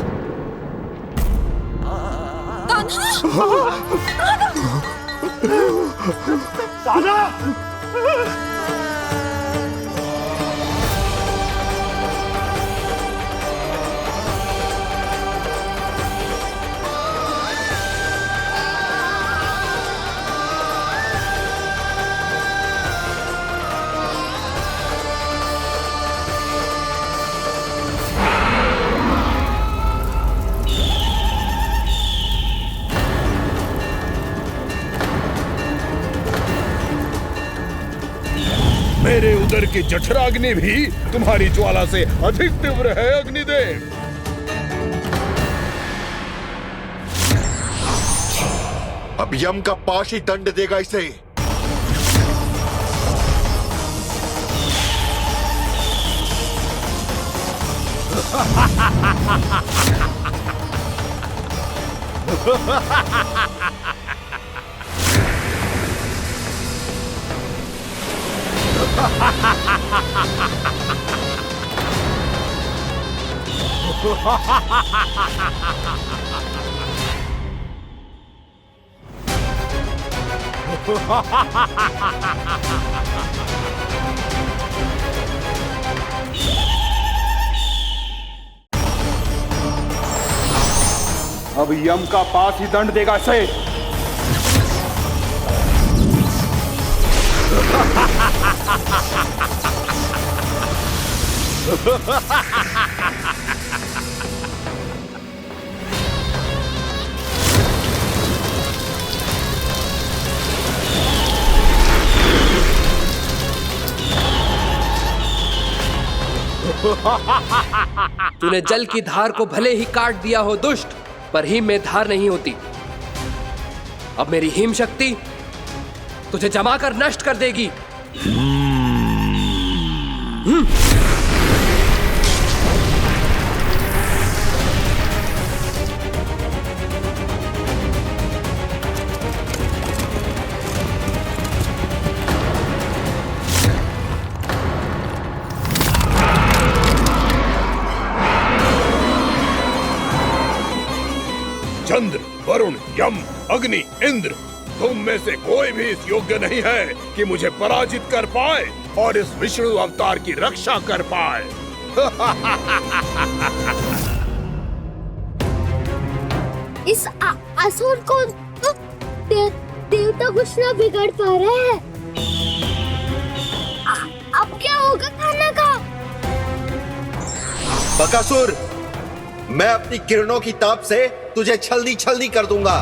मेरे उदर की जठराग्नि भी तुम्हारी ज्वाला से अधिक तीव्र है अग्निदेव। अब यम का पाश ही दंड देगा इसे। अब यम का पास ही दंड देगा इसे। तूने जल की धार को भले ही काट दिया हो दुष्ट, पर हिम में धार नहीं होती। अब मेरी हिम शक्ति तुझे जमाकर नष्ट कर देगी। चंद्र, वरुण, यम, अग्नि, इंद्र, तुम में से कोई भी इस योग्य नहीं है कि मुझे पराजित कर पाए और इस विष्णु अवतार की रक्षा कर पाए। इस असुर को तो देवता कुछ ना बिगाड़ पा रहे हैं। अब क्या होगा कान्हा का? बकासुर, मैं अपनी किरणों की ताप से तुझे छलनी छलनी कर दूंगा।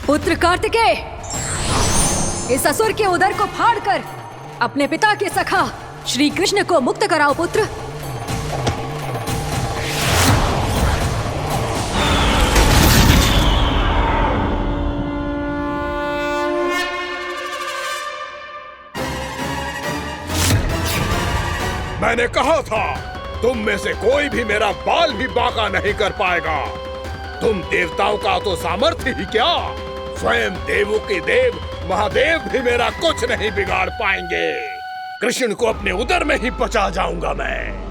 पुत्र कार्तिकेय, इस असुर के उदर को फाड़कर अपने पिता के सखा श्री कृष्ण को मुक्त कराओ पुत्र। मैंने कहा था, तुम में से कोई भी मेरा बाल भी बांका नहीं कर पाएगा। तुम देवताओं का तो सामर्थ्य ही क्या, स्वयं देवों के देव महादेव भी मेरा कुछ नहीं बिगाड़ पाएंगे। कृष्ण को अपने उदर में ही पचा जाऊंगा मैं।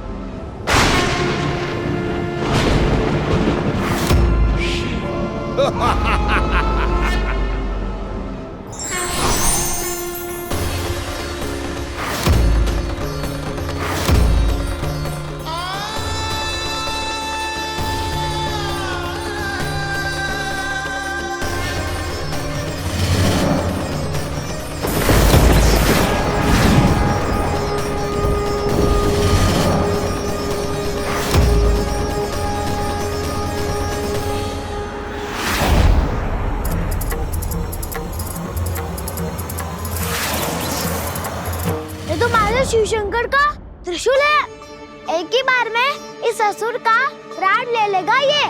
शिव शंकर का त्रिशूल है। एक ही बार में इस असुर का प्राण ले लेगा ये।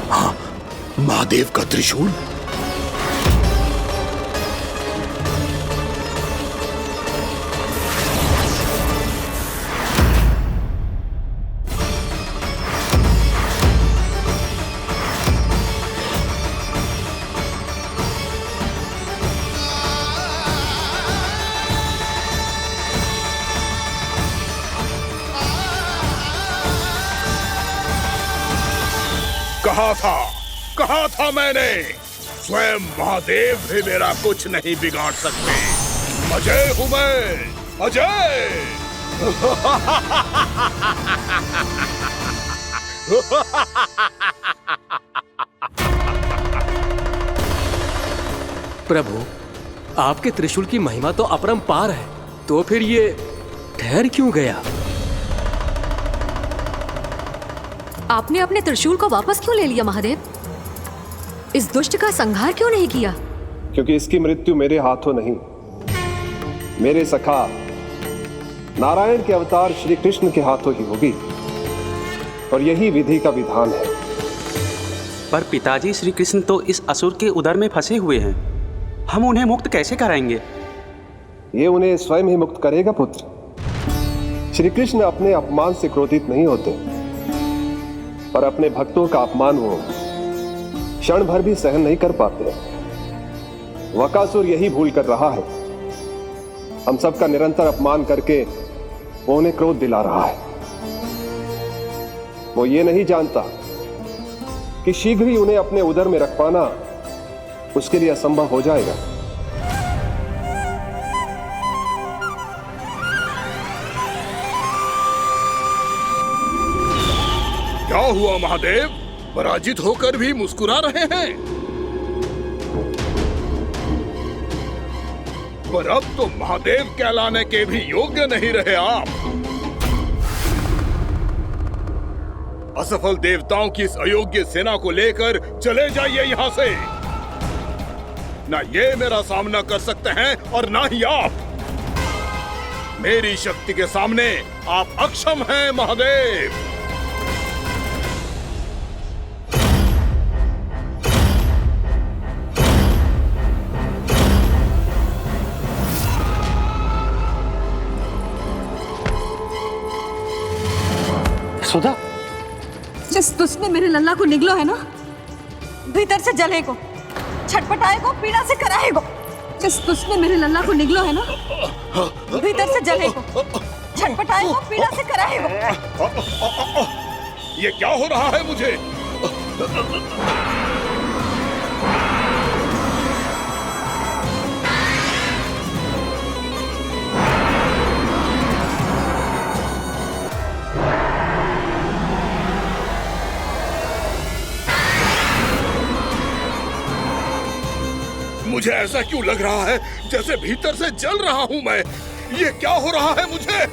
हाँ, महादेव का त्रिशूल। कहा था मैंने, स्वयं महादेव भी मेरा कुछ नहीं बिगाड़ सकते। अजय हूं मैं, अजय। प्रभु, आपके त्रिशूल की महिमा तो अपरंपार है, तो फिर ये ठहर क्यों गया? आपने अपने त्रिशूल को वापस क्यों ले लिया महादेव? इस दुष्ट का संहार क्यों नहीं किया? क्योंकि इसकी मृत्यु मेरे हाथों नहीं, मेरे सखा नारायण के अवतार श्री कृष्ण के हाथों ही होगी, और यही विधि का विधान है। पर पिताजी, श्री कृष्ण तो इस असुर के उदर में फंसे हुए हैं, हम उन्हें मुक्त कैसे कराएंगे? ये उन्हें स्वयं ही मुक्त करेगा पुत्र। श्री कृष्ण अपने अपमान से क्रोधित नहीं होते, पर अपने भक्तों का अपमान वो क्षण भर भी सहन नहीं कर पाते। वकासुर यही भूल कर रहा है, हम सबका निरंतर अपमान करके वो उन्हें क्रोध दिला रहा है। वो ये नहीं जानता कि शीघ्र ही उन्हें अपने उदर में रख पाना उसके लिए असंभव हो जाएगा। क्या हुआ महादेव, पराजित होकर भी मुस्कुरा रहे हैं? पर अब तो महादेव कहलाने के भी योग्य नहीं रहे आप। असफल देवताओं की इस अयोग्य सेना को लेकर चले जाइए यहां से। ना ये मेरा सामना कर सकते हैं और ना ही आप। मेरी शक्ति के सामने आप अक्षम हैं महादेव। सुधा, जिस दुष्ट ने मेरे लल्ला को निगलो है ना, भीतर से जलेगो, छटपटाएगो, पीड़ा से कराएगो। जिस दुष्ट ने मेरे लल्ला को निगलो है ना, भीतर से जलेगो, छटपटाएगो, पीड़ा से कराएगो। ये क्या हो रहा है मुझे? मुझे ऐसा क्यों लग रहा है जैसे भीतर से जल रहा हूं मैं? ये क्या हो रहा है मुझे?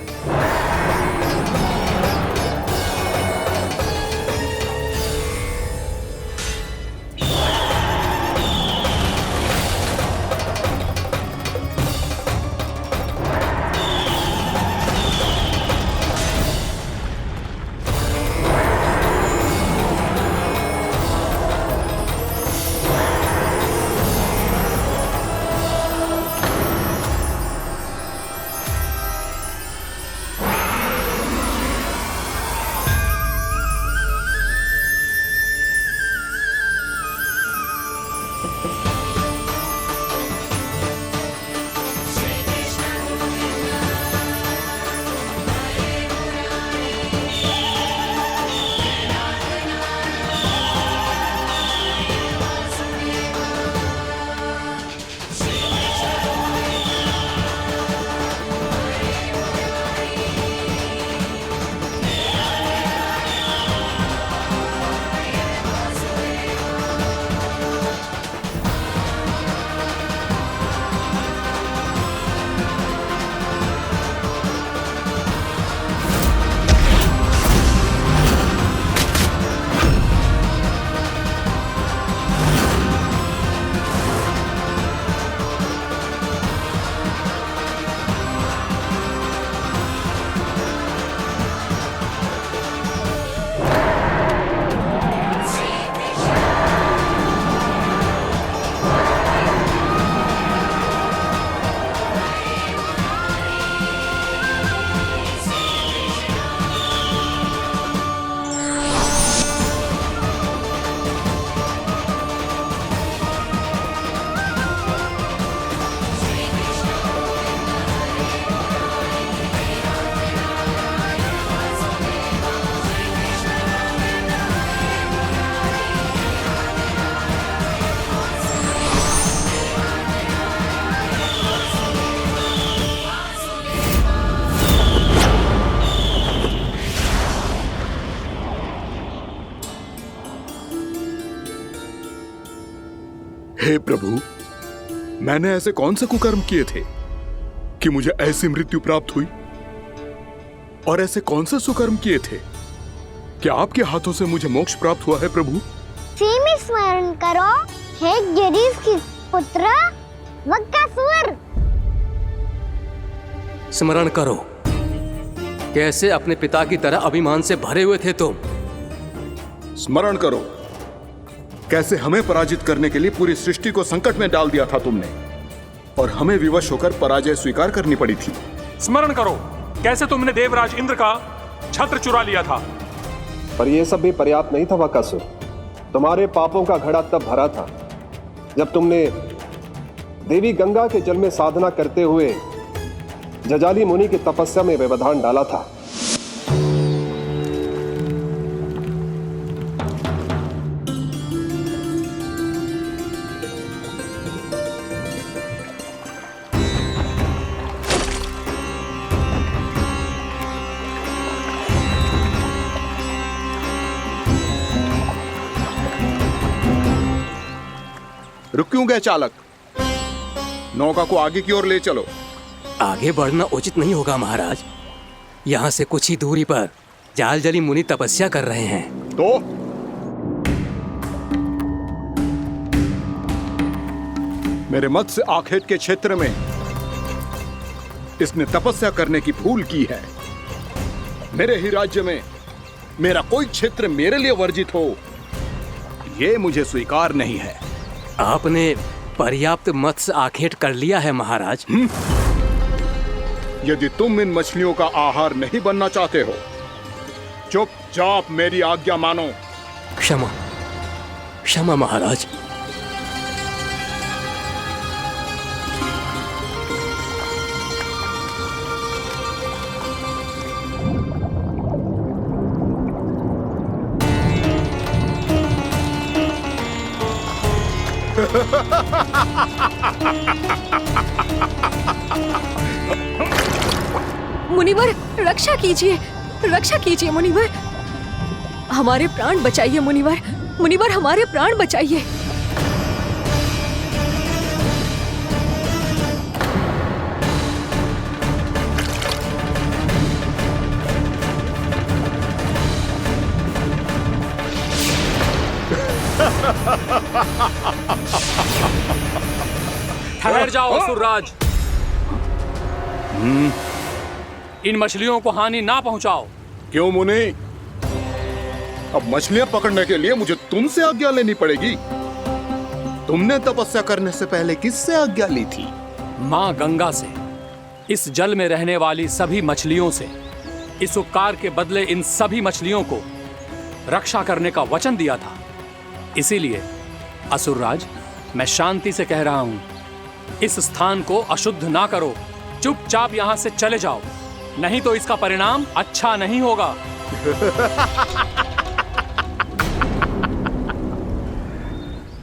हे प्रभु, मैंने ऐसे कौन से कुकर्म किए थे कि मुझे ऐसी मृत्यु प्राप्त हुई? और ऐसे कौन से सुकर्म किए थे कि आपके हाथों से मुझे मोक्ष प्राप्त हुआ है प्रभु? में स्मरण करो, हे गिरीश की पुत्र वक्कासुर। स्मरण करो, कैसे अपने पिता की तरह अभिमान से भरे हुए थे तुम। स्मरण करो, कैसे हमें पराजित करने के लिए पूरी सृष्टि को संकट में डाल दिया था तुमने, और हमें विवश होकर पराजय स्वीकार करनी पड़ी थी। स्मरण करो, कैसे तुमने देवराज इंद्र का छत्र चुरा लिया था। पर यह सब भी पर्याप्त नहीं था वक्कासुर। तुम्हारे पापों का घड़ा तब भरा था जब तुमने देवी गंगा के जल में साधना करते हुए जजाली मुनि की तपस्या में व्यवधान डाला था। रुक क्यों गए चालक? नौका को आगे की ओर ले चलो। आगे बढ़ना उचित नहीं होगा महाराज। यहाँ से कुछ ही दूरी पर जालजली मुनि तपस्या कर रहे हैं। मेरे मत्स्य आखेट के क्षेत्र में इसने तपस्या करने की भूल की है। मेरे ही राज्य में मेरा कोई क्षेत्र मेरे लिए वर्जित हो, ये मुझे स्वीकार नहीं है। आपने पर्याप्त मत्स्य आखेट कर लिया है महाराज। यदि तुम इन मछलियों का आहार नहीं बनना चाहते हो, चुपचाप मेरी आज्ञा मानो। क्षमा, क्षमा महाराज। मुनिवर, रक्षा कीजिए, रक्षा कीजिए मुनिवर। हमारे प्राण बचाइए मुनिवर, मुनिवर हमारे प्राण बचाइए। ठहर जाओ असुरराज। इन मछलियों को हानि ना पहुंचाओ। क्यों मुनि? अब मछलियां पकड़ने के लिए मुझे तुमसे आज्ञा लेनी पड़ेगी। तुमने तपस्या करने से पहले किससे आज्ञा ली थी? मां गंगा से, इस जल में रहने वाली सभी मछलियों से। इस उपकार के बदले इन सभी मछलियों को रक्षा करने का वचन दिया था। इसीलिए असुरराज, मैं शांति से कह रहा हूं, इस स्थान को अशुद्ध ना करो। चुपचाप यहां से चले जाओ, नहीं तो इसका परिणाम अच्छा नहीं होगा।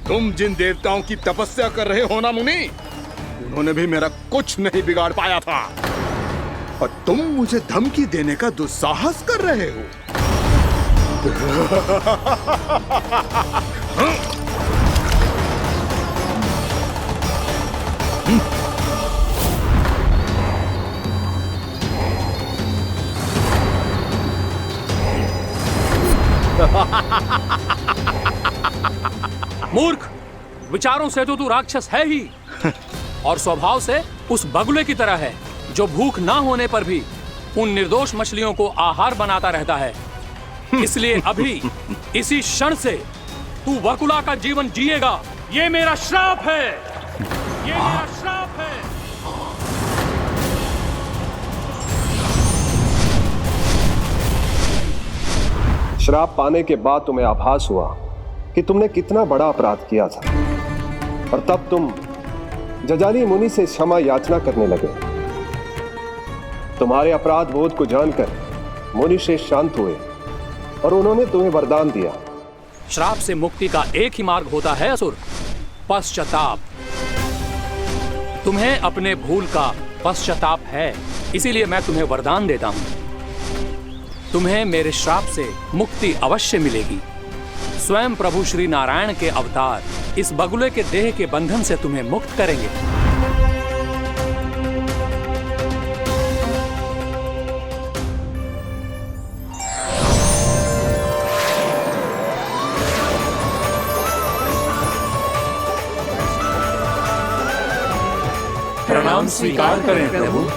तुम जिन देवताओं की तपस्या कर रहे हो ना मुनि, उन्होंने भी मेरा कुछ नहीं बिगाड़ पाया था, और तुम मुझे धमकी देने का दुस्साहस कर रहे हो। मूर्ख, विचारों से तो तू राक्षस है ही, और स्वभाव से उस बगुले की तरह है जो भूख ना होने पर भी उन निर्दोष मछलियों को आहार बनाता रहता है। इसलिए अभी इसी क्षण से तू बगुला का जीवन जिएगा। ये मेरा श्राप है, ये मेरा श्राप है। श्राप पाने के बाद तुम्हें आभास हुआ कि तुमने कितना बड़ा अपराध किया था, और तब तुम जजाली मुनि से क्षमा याचना करने लगे। तुम्हारे अपराध बोध को जानकर मुनि श्रेष्ठ शांत हुए और उन्होंने तुम्हें वरदान दिया। श्राप से मुक्ति का एक ही मार्ग होता है असुर, पश्चाताप। तुम्हें अपने भूल का पश्चाताप है, इसीलिए मैं तुम्हें वरदान देता हूं। तुम्हें मेरे श्राप से मुक्ति अवश्य मिलेगी। स्वयं प्रभु श्री नारायण के अवतार इस बगुले के देह के बंधन से तुम्हें मुक्त करेंगे। प्रणाम स्वीकार करें प्रभु।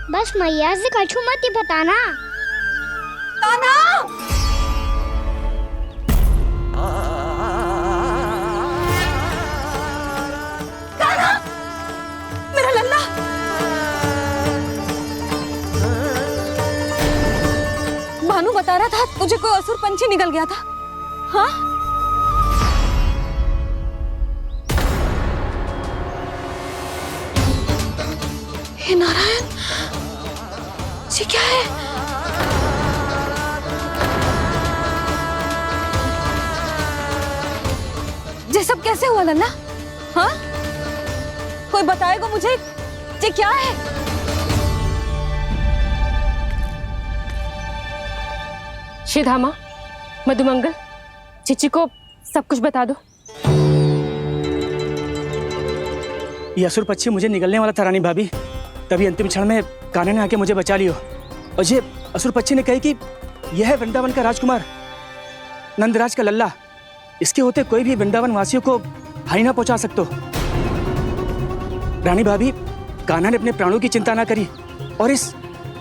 बस मैया से कछु मत ही बताना। कान्हा! कान्हा! मेरा लल्ला! भानु बता रहा था तुझे कोई असुर पंछी निकल गया था। हाँ? हे नारायण, ये क्या है? ये सब कैसे हुआ लल्ला? हाँ? कोई बताएगा मुझे ये क्या है? श्रीधामा, मधुमंगल, चिची को सब कुछ बता दो। ये असुर पक्षी मुझे निगलने वाला था रानी भाभी, तभी अंतिम क्षण में कान्हा ने आके मुझे बचा लियो। और ये असुर पक्षी ने कही कि यह है वृंदावन का राजकुमार, नंदराज का लल्ला। इसके होते कोई भी वृंदावन वासियों को हानि ना पहुंचा सकते। रानी भाभी, कान्हा ने अपने प्राणों की चिंता ना करी और इस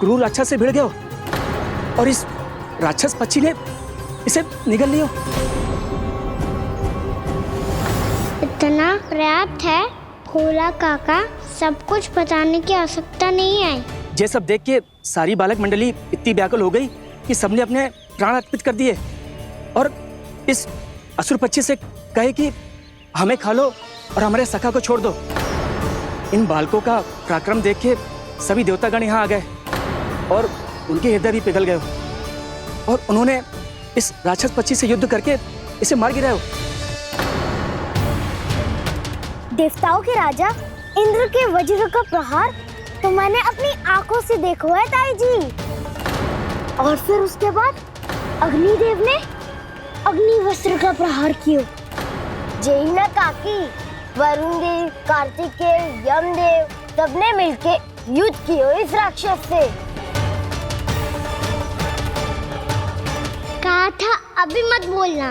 क्रूर राक्षस से भिड़ गयो और इस राक्षस पक्षी ने इसे निगल लियो। इतना पर्याप्त है भोला काका, सब कुछ बताने की आवश्यकता नहीं है। ये सब देख के सारी बालक मंडली इतनी व्याकुल हो गई कि सबने अपने प्राण अर्पित कर दिए और इस असुर पक्षी से कहे कि हमें खा लो और हमारे सखा को छोड़ दो। इन बालकों का पराक्रम देख के सभी देवतागण यहाँ आ गए और उनके हृदय भी पिघल गए और उन्होंने इस राक्षस पक्षी से युद्ध करके इसे मार गिराया। देवताओं के राजा इंद्र के वज्र का प्रहार तो मैंने अपनी आंखों से देखा है ताई जी। और फिर उसके बाद अग्निदेव ने अग्निवस्त्र का प्रहार किया। जय न काकी, वरुण देव, कार्तिकेय, यमदेव सबने मिलके युद्ध किया इस राक्षस से। कहा था अभी मत बोलना।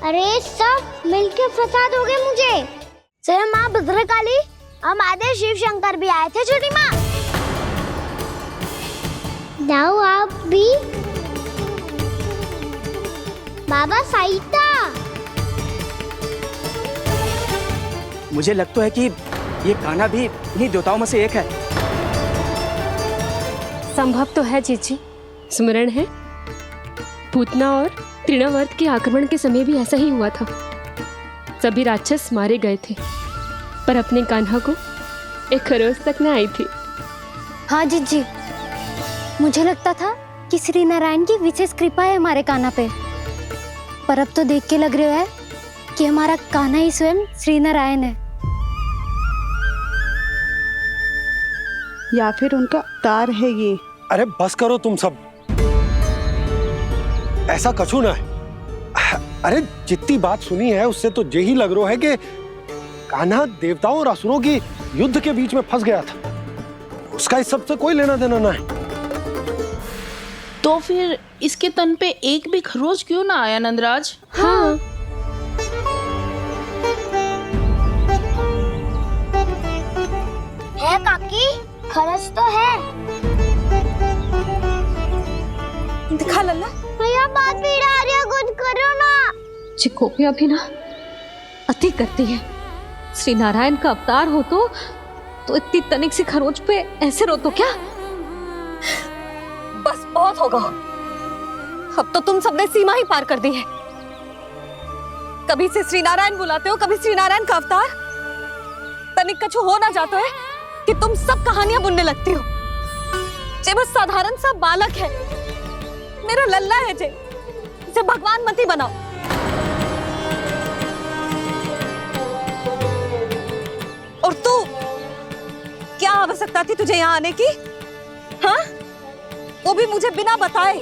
अरे सब मिलके फंसा दोगे मुझे। जय माँ भद्रकाली, हमारे शिव शंकर भी आए थे छोटी माँ। जाओ आप भी। बाबा साईता, मुझे लगता है कि ये कान्हा भी इन्हीं देवताओं में से एक है। संभव तो है चीची। स्मरण है, पूतना और तृणावर्त के आक्रमण के समय भी ऐसा ही हुआ था। सभी राक्षस मारे गए थे पर अपने कान्हा को एक खरोच तक न आई थी। हाँ जीजी, मुझे लगता था कि श्री नारायण की विशेष कृपा है हमारे कान्हा पे, पर अब तो देख के लग रहा है कि हमारा कान्हा ही स्वयं श्री नारायण है। या फिर उनका अवतार है ये। अरे बस करो तुम सब, ऐसा कछु ना है। अरे जितनी बात सुनी है उससे तो यही लग रहा है कि कान्हा देवताओं और असुरों की युद्ध के बीच में फंस गया था। उसका इस सब से कोई लेना देना ना है। तो फिर इसके तन पे एक भी खरोच क्यों ना आया नंदराज? हाँ, है काकी, खरच तो है। दिखा लल्ला। भैया बात पीड़ा आ रही है, कुछ करो ना। चिकोपिया भी ना अति करती है। श्री नारायण का अवतार हो तो इतनी तनिक सी खरोच पे ऐसे रो तो क्या? बस बहुत होगा। अब तो तुम सबने सीमा ही पार कर दी है। कभी से श्री नारायण बुलाते हो, कभी श्री नारायण का अवतार। तनिक कछु हो ना जाता है कि तुम सब कहानियां बुनने लगती हो। जे बस साधारण सा बालक है, मेरा लल्ला है जे, इसे भगवान मत ही बनाओ। और तू, क्या आवश्यकता थी तुझे यहाँ आने की? हाँ, वो भी मुझे बिना बताए।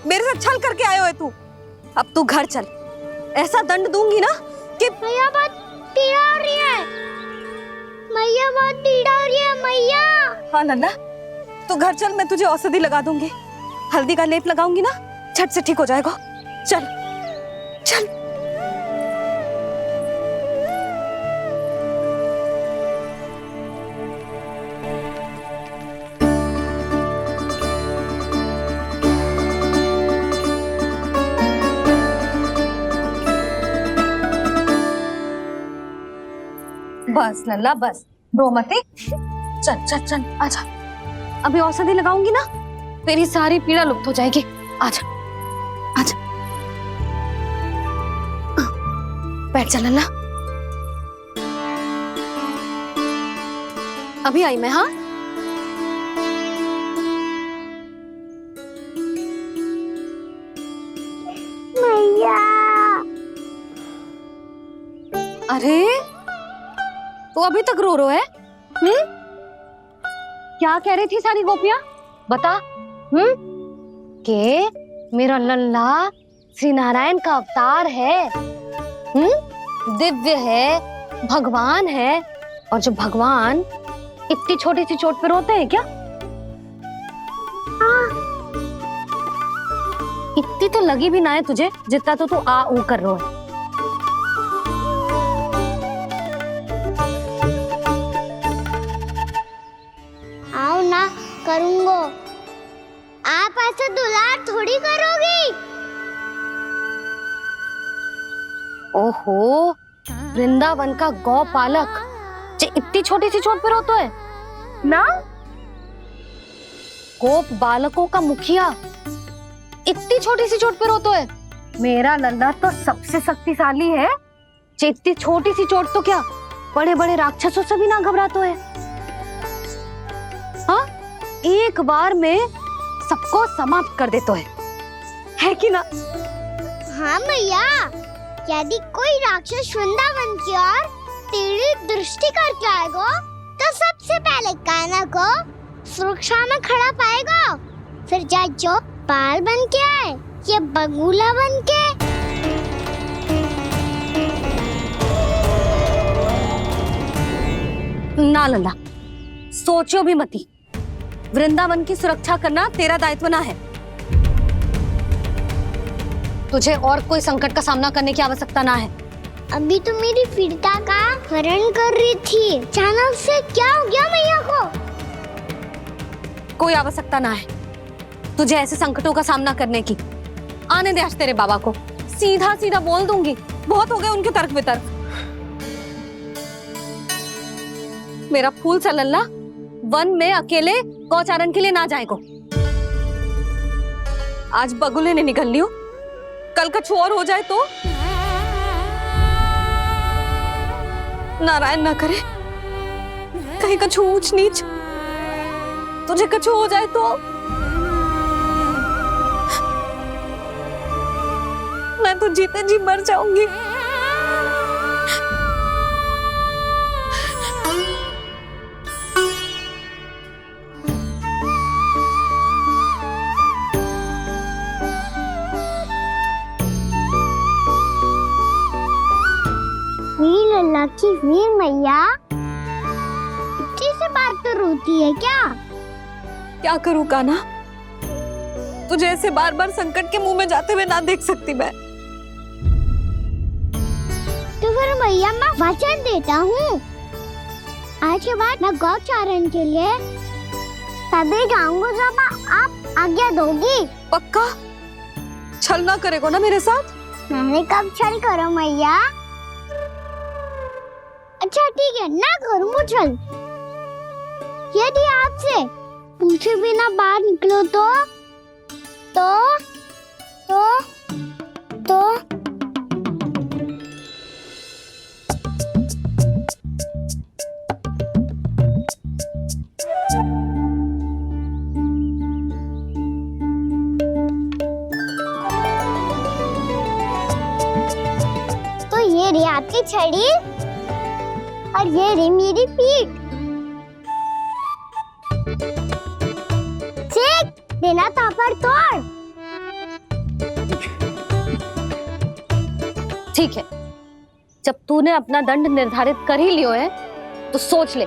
मेरे साथ छल करके आए हो तू। अब तू घर चल, ऐसा दंड दूंगी ना कि मैया बहुत पीड़ा हो रही है। मैया बहुत पीड़ा हो रही है मैया। हाँ नन्ना, तू घर चल, मैं तुझे औषधि लगा दूंगी। हल्दी का लेप लगाऊंगी ना, झट से ठीक हो जाएगा। चल चल। बस लल्ला बस, रो मत। चल चल चल, आजा। अभी औषधि लगाऊंगी ना, तेरी सारी पीड़ा लुप्त हो जाएगी। आजा आजा, बैठ जा लल्ला। अभी आई मैं। हाँ, मैया। अरे तो अभी तक रो है? क्या कह रही थी सारी गोपियां? बता। के मेरा लल्ला श्री नारायण का अवतार है, दिव्य है, भगवान है। और जो भगवान इतनी छोटी सी चोट पे रोते हैं क्या? इतनी तो लगी भी ना है तुझे जितना तो तू आ ऊ कर रहा है। आओ ना करूंगो। आप ऐसा दुलार थोड़ी करोगी। ओहो, वृंदावन का गौपालक जो इतनी छोटी सी चोट पे रोता है ना? गोप बालकों का मुखिया इतनी छोटी सी चोट पे रोता है? मेरा लल्ला तो सबसे शक्तिशाली है। इतनी छोटी सी चोट तो क्या बड़े बड़े राक्षसों से भी ना घबराता है। हाँ, एक बार में सबको समाप्त कर देता है कि ना? हाँ मैया, यदि कोई राक्षस वृंदावन की ओर तेरी दृष्टि करके आएगा तो सबसे पहले कान्हा को सुरक्षा में खड़ा पाएगा। फिर चाहे जो बाल बन के आए या बगुला बन के। ना लल्ला, सोचो भी मती। वृंदावन की सुरक्षा करना तेरा दायित्व ना है। तुझे और कोई संकट का सामना करने की आवश्यकता ना है। अभी तो मेरी पीड़िता का हरण कर रही थी, अचानक से क्या हो गया मैया को? कोई आवश्यकता ना है तुझे ऐसे संकटों का सामना करने की। आने दे आज तेरे बाबा को, सीधा सीधा बोल दूंगी। बहुत हो गए उनके तर्क वितर्क। मेरा फूल सा लल्ला वन में अकेले गौचारण के लिए ना जाएगो। आज बगुले ने निकल लियो, कल कछु और हो जाए तो? नारायण ना करे, कहीं कछु ऊंच नीच तुझे कछु हो जाए तो? मैं तो जीते जी मर जाऊंगी। वीर लल्ला की वीर मैया इतनी सी बात तो रोती है क्या? क्या करूं कान्हा, तुझे ऐसे बार बार संकट के मुंह में जाते हुए ना देख सकती मैं। तो फिर मैया मैं वचन देता हूँ, आज के बाद मैं गौचारण के लिए तभी जाऊंगा जब आप आज्ञा दोगी। पक्का? छल ना करेगो ना मेरे साथ? मैंने कब छल करो मैया? अच्छा ठीक है, ना करूँ छल। यदि आपसे पूछे बिना बाहर निकलो तो ये रही आपकी छड़ी और ये रही मेरी पीठ। सेक देना तापर तोड़। ठीक है, जब तूने अपना दंड निर्धारित कर ही लियो है तो सोच ले,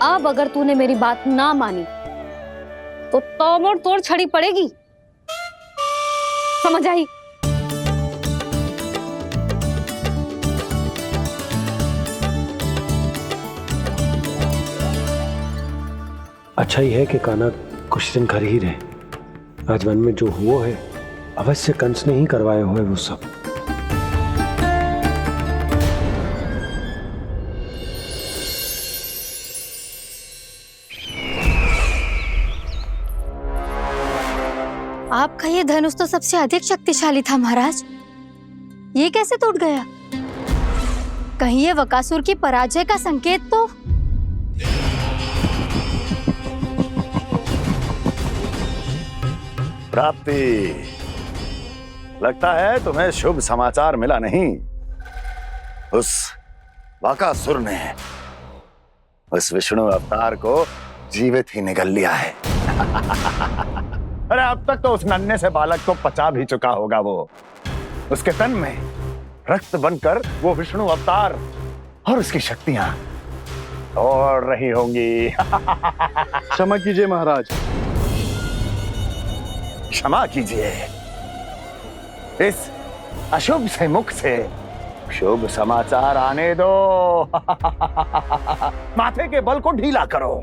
अब अगर तूने मेरी बात ना मानी तो तोड़ तोड़ छड़ी पड़ेगी। समझ आई? अच्छा ही है कि कान्हा कुछ दिन घर ही रहे। आज वन में जो हुआ है अवश्य कंस ने ही करवाए हुए वो सब। आपका ये धनुष तो सबसे अधिक शक्तिशाली था महाराज, ये कैसे टूट गया? कहीं ये वकासुर की पराजय का संकेत तो? प्राप्ति, लगता है तुम्हें शुभ समाचार मिला नहीं। उस बकासुर ने उस विष्णु अवतार को जीवित ही निगल लिया है। अरे अब तक तो उस नन्हे से बालक को पचा भी चुका होगा वो। उसके तन में रक्त बनकर वो विष्णु अवतार और उसकी शक्तियां दौड़ रही होंगी। क्षमा कीजिए महाराज। क्षमा कीजिए। इस अशुभ से मुख से शुभ समाचार आने दो। माथे के बल को ढीला करो,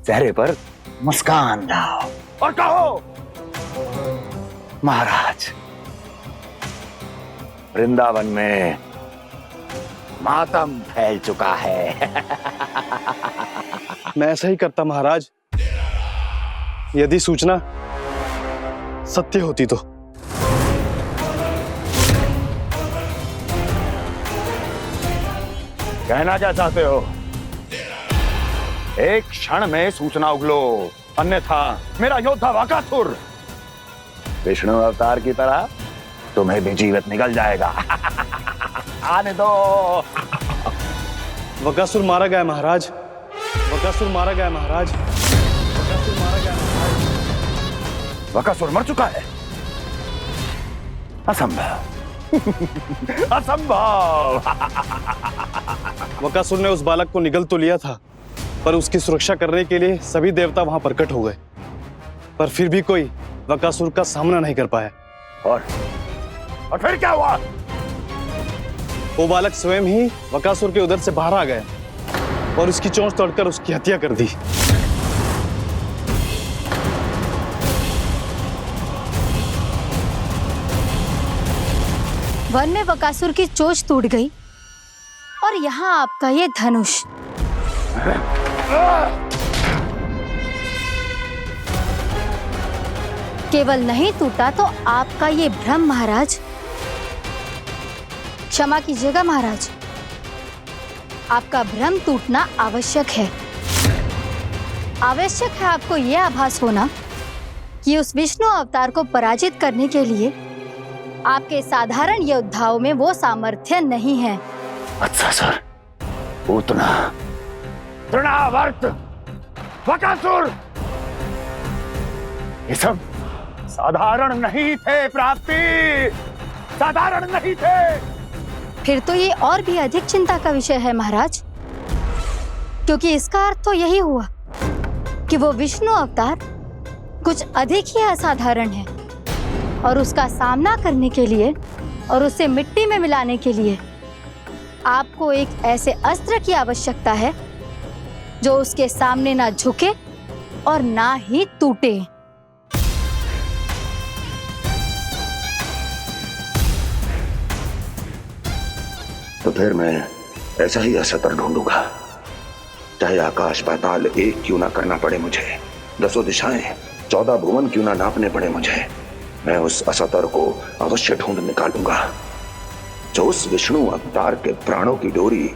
चेहरे पर मुस्कान लाओ और कहो, महाराज वृंदावन में मातम फैल चुका है। मैं ऐसा ही करता महाराज, यदि सूचना सत्य होती तो। कहना क्या चाहते हो? एक क्षण में सूचना उगलो, अन्यथा मेरा योद्धा वकासुर विष्णु अवतार की तरह तुम्हें भी जीवित निगल जाएगा। आने दो। वकासुर मारा गया महाराज, वकासुर मारा गया महाराज, वकासुर मारा गया महाराज। वकासुर मर चुका है? असंभव। असंभव। वकासुर ने उस बालक को निगल तो लिया था, पर उसकी सुरक्षा करने के लिए सभी देवता वहां प्रकट हो गए, पर फिर भी कोई वकासुर का सामना नहीं कर पाया। और फिर क्या हुआ? वो बालक स्वयं ही वकासुर के उदर से बाहर आ गया और उसकी चोंच तोड़कर उसकी हत्या कर दी। वन में बकासुर की चोंच टूट गई और यहाँ आपका ये धनुष। केवल नहीं टूटा तो आपका ये भ्रम महाराज। क्षमा कीजिएगा महाराज, आपका भ्रम टूटना आवश्यक है। आवश्यक है आपको यह आभास होना कि उस विष्णु अवतार को पराजित करने के लिए आपके साधारण योद्धाओं में वो सामर्थ्य नहीं है। अच्छा सर, पूतना, तृणावर्त, वकासुर, ये सब साधारण नहीं थे प्राप्ति, साधारण नहीं थे। फिर तो ये और भी अधिक चिंता का विषय है महाराज, क्योंकि इसका अर्थ तो यही हुआ कि वो विष्णु अवतार कुछ अधिक ही असाधारण है और उसका सामना करने के लिए और उसे मिट्टी में मिलाने के लिए आपको एक ऐसे अस्त्र की आवश्यकता है जो उसके सामने ना झुके और ना ही टूटे। तो फिर मैं ऐसा ही असतर ढूंढूंगा, चाहे आकाश पाताल एक क्यों ना करना पड़े मुझे, 10 दिशाएं 14 भुवन क्यों ना नापने पड़े मुझे। मैं उस असतर को अवश्य ढूंढ निकालूंगा जो उस विष्णु अवतार के प्राणों की डोरी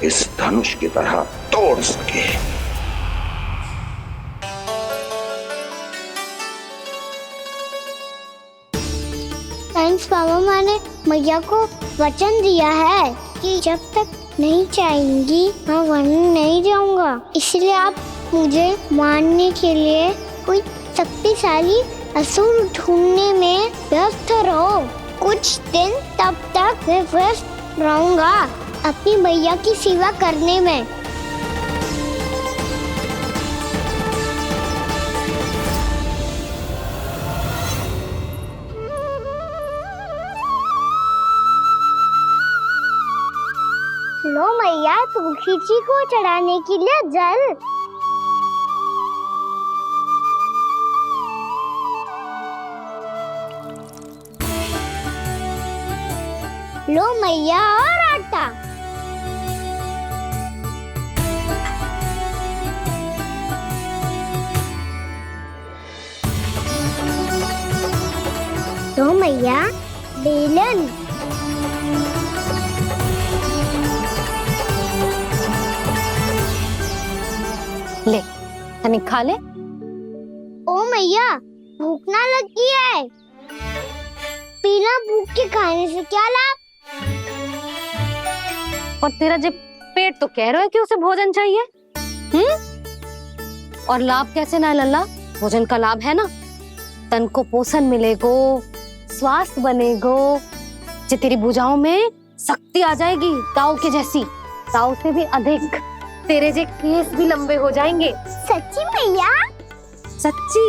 इस धनुष की तरह तोड़ सके। थैंक्स पापा, मैंने मैया को वचन दिया है कि जब तक नहीं चाहेंगी मैं वन नहीं जाऊंगा। इसलिए आप मुझे मारने के लिए कोई शक्तिशाली असुर ढूंढने में व्यस्त रहो। कुछ दिन तब तक मैं व्यस्त रहूंगा अपनी मैया की सेवा करने में। लो मैया, तुलसी जी को चढ़ाने के लिए जल। लो मैया, और आटा। लो मैया, बेलन। ले, तनी खा ले। ओ मैया, भूख ना लगी है। बिना भूख के खाने से क्या लाभ? और तेरा जब पेट तो कह रहा है कि उसे भोजन चाहिए। और लाभ कैसे ना है लल्ला? भोजन का लाभ है ना, तन को पोषण मिलेगो, स्वास्थ्य बनेगो, जे तेरी भुजाओं में शक्ति आ जाएगी ताऊ के जैसी, ताऊ से भी अधिक। तेरे जे केस भी लंबे हो जाएंगे। सच्ची मैया? सच्ची।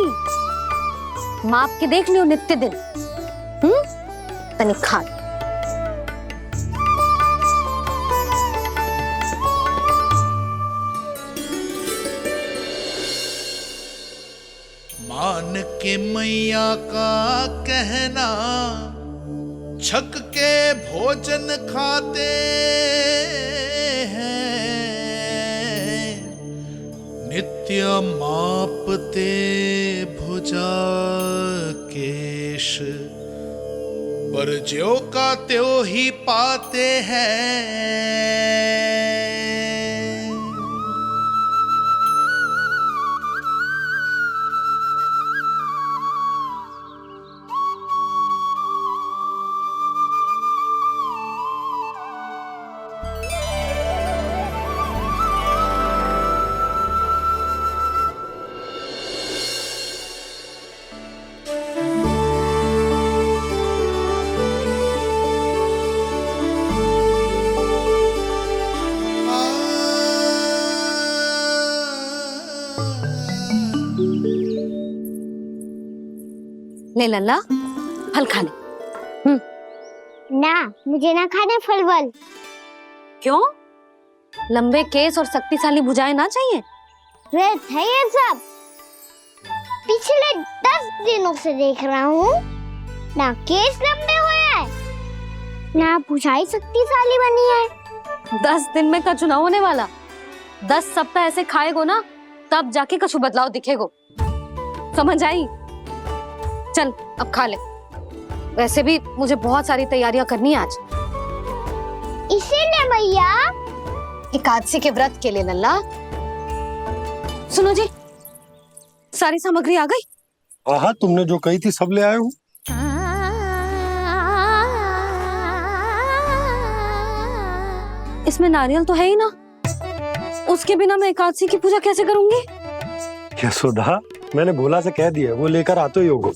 माप के देख लियो नित्य दिन। तनिक खा। मान के मैया का कहना, छक के भोजन खाते हैं, नित्य मापते भुजा केश, पर ज्यों का त्यों ही पाते हैं। ले लल्ला, फल खा ले। ना, मुझे ना खाने फल वल। क्यों? लंबे केस और शक्तिशाली भुजाएं ना चाहिए? व्यर्थ है ये सब। पिछले 10 दिनों से देख रहा हूँ, ना केस लंबे हुए हैं, ना भुजाएं शक्तिशाली बनी है। 10 दिन में का चुनाव होने वाला। 10 सप्ताह ऐसे खाएगो ना, तब जाके कछु बदलाव दिखेगो। समझ आई? चल अब खा ले। वैसे भी मुझे बहुत सारी तैयारियां करनी है आज। इसीलिए भैया, एकादशी के व्रत के लिए लल्ला। सुनो जी, सारी सामग्री आ गई? हाँ, तुमने जो कही थी सब ले आए हूँ। इसमें नारियल तो है ही ना, उसके बिना मैं एकादशी की पूजा कैसे करूंगी? यशोदा, मैंने भोला से कह दिया, वो लेकर आते ही होगा,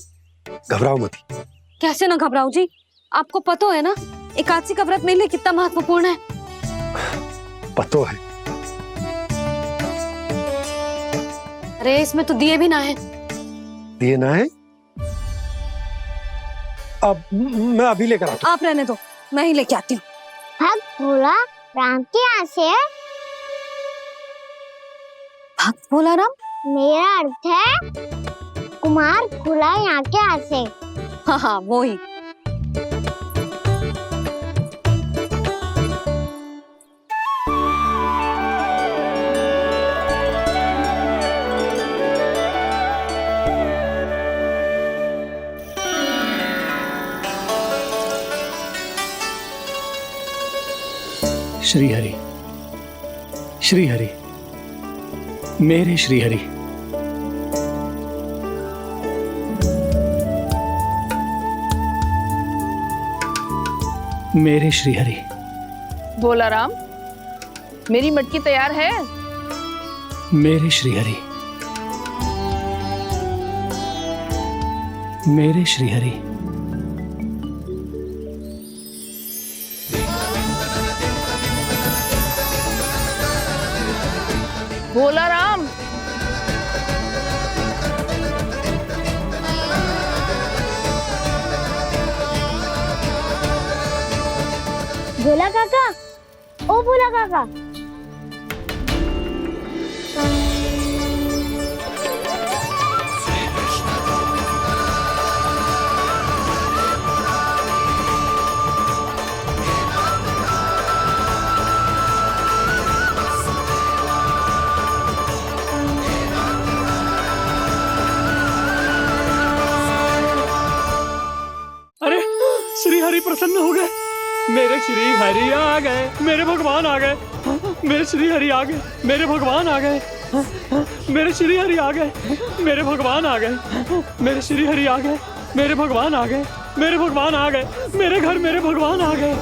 घबराओ मत। कैसे ना घबराओ जी, आपको पता है ना एकादशी का व्रत मेरे लिए कितना महत्वपूर्ण है। पतो है। अरे इसमें तो दिए भी ना है। दिए ना है? अब मैं अभी लेकर आता हूँ। आप रहने दो, मैं ही लेके आती हूँ। भक्त भोला राम के यहाँ से है? भक्त भोला राम? मेरा अर्थ है कुमार भोला यहाँ के यहाँ से। हाँ, वो ही। श्री हरि, श्री हरि, मेरे श्री हरि। मेरे श्री हरि। भोला राम, मेरी मटकी तैयार है? मेरे श्री हरि, मेरे श्री हरि। भोला राम, भोला काका, ओ भोला काका। अरे श्री हरि प्रसन्न हो गए। मेरे श्री हरि आ गए, मेरे भगवान आ गए, मेरे श्री हरि आ गए, मेरे भगवान आ गए, मेरे श्री हरि आ गए, मेरे भगवान आ गए, मेरे श्री हरि आ गए, मेरे भगवान आ गए, मेरे भगवान आ गए, मेरे घर मेरे भगवान आ गए।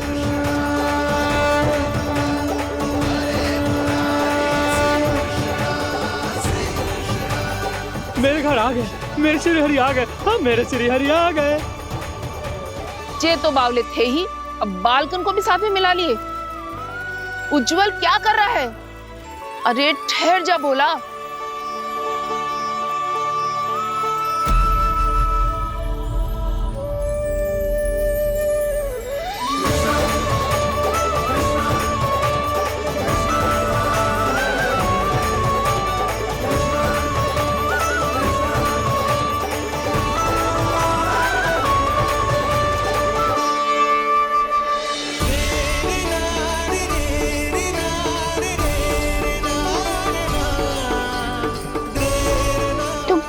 मेरे घर आ गए, मेरे श्री हरि आ गए, हाँ मेरे श्री हरि आ गए। जे तो बावले थे ही, अब बालकन को भी साथ में मिला लिए। उज्जवल क्या कर रहा है? अरे ठहर जा बोला।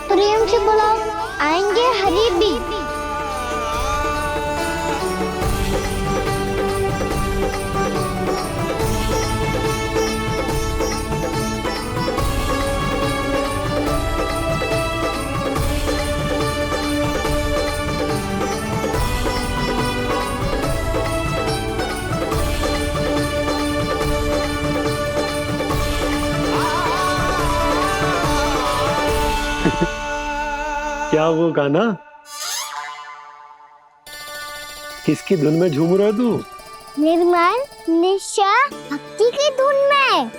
प्रेम से बुलाओ, आएंगे हरि भी। क्या वो गाना? किसकी धुन में झूम रहा तू? निर्मल निशा भक्ति की धुन में।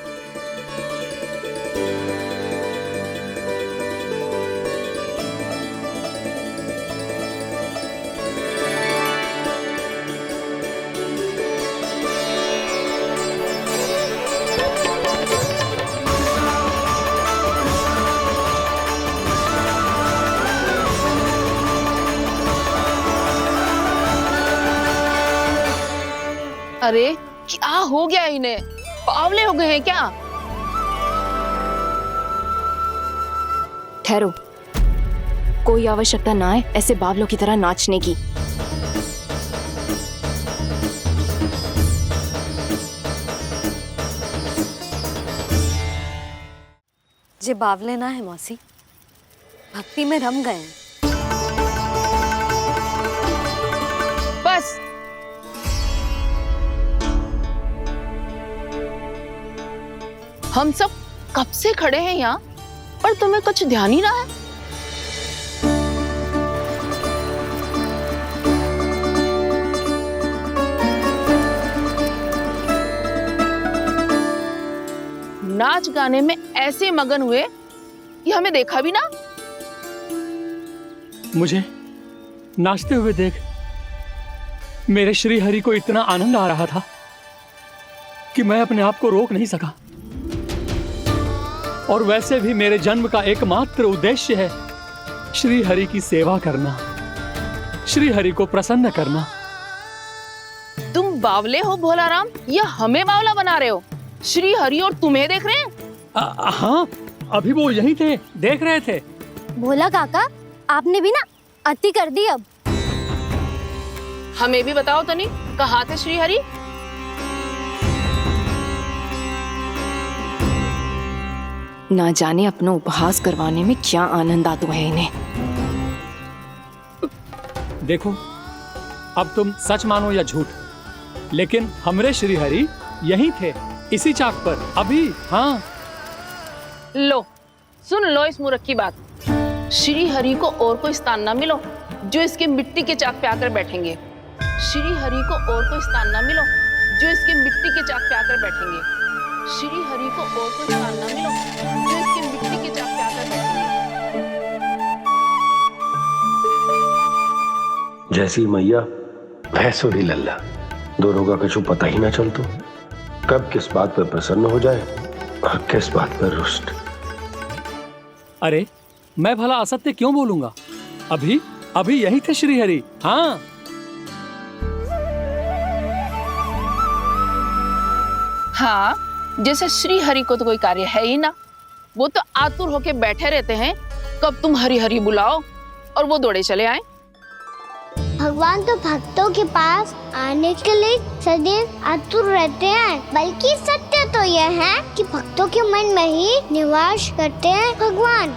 अरे क्या हो गया इन्हें? बावले हो गए हैं क्या? ठहरो, कोई आवश्यकता ना है ऐसे बावलों की तरह नाचने की। जे बावले ना है मौसी, भक्ति में रम गए। बस हम सब कब से खड़े हैं यहाँ, पर तुम्हें कुछ ध्यान ही रहा है। नाच गाने में ऐसे मगन हुए कि हमें देखा भी ना। मुझे नाचते हुए देख मेरे श्री हरि को इतना आनंद आ रहा था कि मैं अपने आप को रोक नहीं सका। और वैसे भी मेरे जन्म का एकमात्र उद्देश्य है श्री हरि की सेवा करना, श्री हरि को प्रसन्न करना। तुम बावले हो भोलाराम, या हमें बावला बना रहे हो? श्री हरि और तुम्हें देख रहे हैं? हाँ, अभी वो यहीं थे, देख रहे थे। भोला काका, आपने भी ना अति कर दी। अब हमें भी बताओ तनी, कहाँ थे श्री हरि? ना जाने अपना उपहास करवाने में क्या आनंद आता है इन्हें। देखो, अब तुम सच मानो या झूठ, लेकिन हमरे श्री हरि यहीं थे, इसी चाक पर अभी। हाँ, लो सुन लो इस मूर्ख की बात। श्री हरि को और कोई स्थान ना मिलो जो इसके मिट्टी के चाक पे आकर बैठेंगे। श्री हरि को और कोई स्थान ना मिलो जो इसके मिट्टी के चाक पे आकर बैठेंगे। श्री हरि को और कोई स्थान ना मिलो जो इसके मिट्टी के चाक पे आकर बैठेंगे। जैसी मैया भैंसुरी लल्ला, दोनों का कुछ पता ही ना चलतो, कब किस बात पर प्रसन्न हो जाए और किस बात पर रुष्ट। अरे मैं भला असत्य क्यों बोलूंगा? अभी अभी यही थे श्री हरि। हाँ, हाँ, जैसे श्री हरि को तो कोई कार्य है ही ना, वो तो आतुर होके बैठे रहते हैं कब तुम हरि हरि बुलाओ और वो दौड़े चले आए। भगवान तो भक्तों के पास आने के लिए सदैव आतुर रहते हैं, बल्कि सत्य तो यह है कि भक्तों के मन में ही निवास करते हैं भगवान।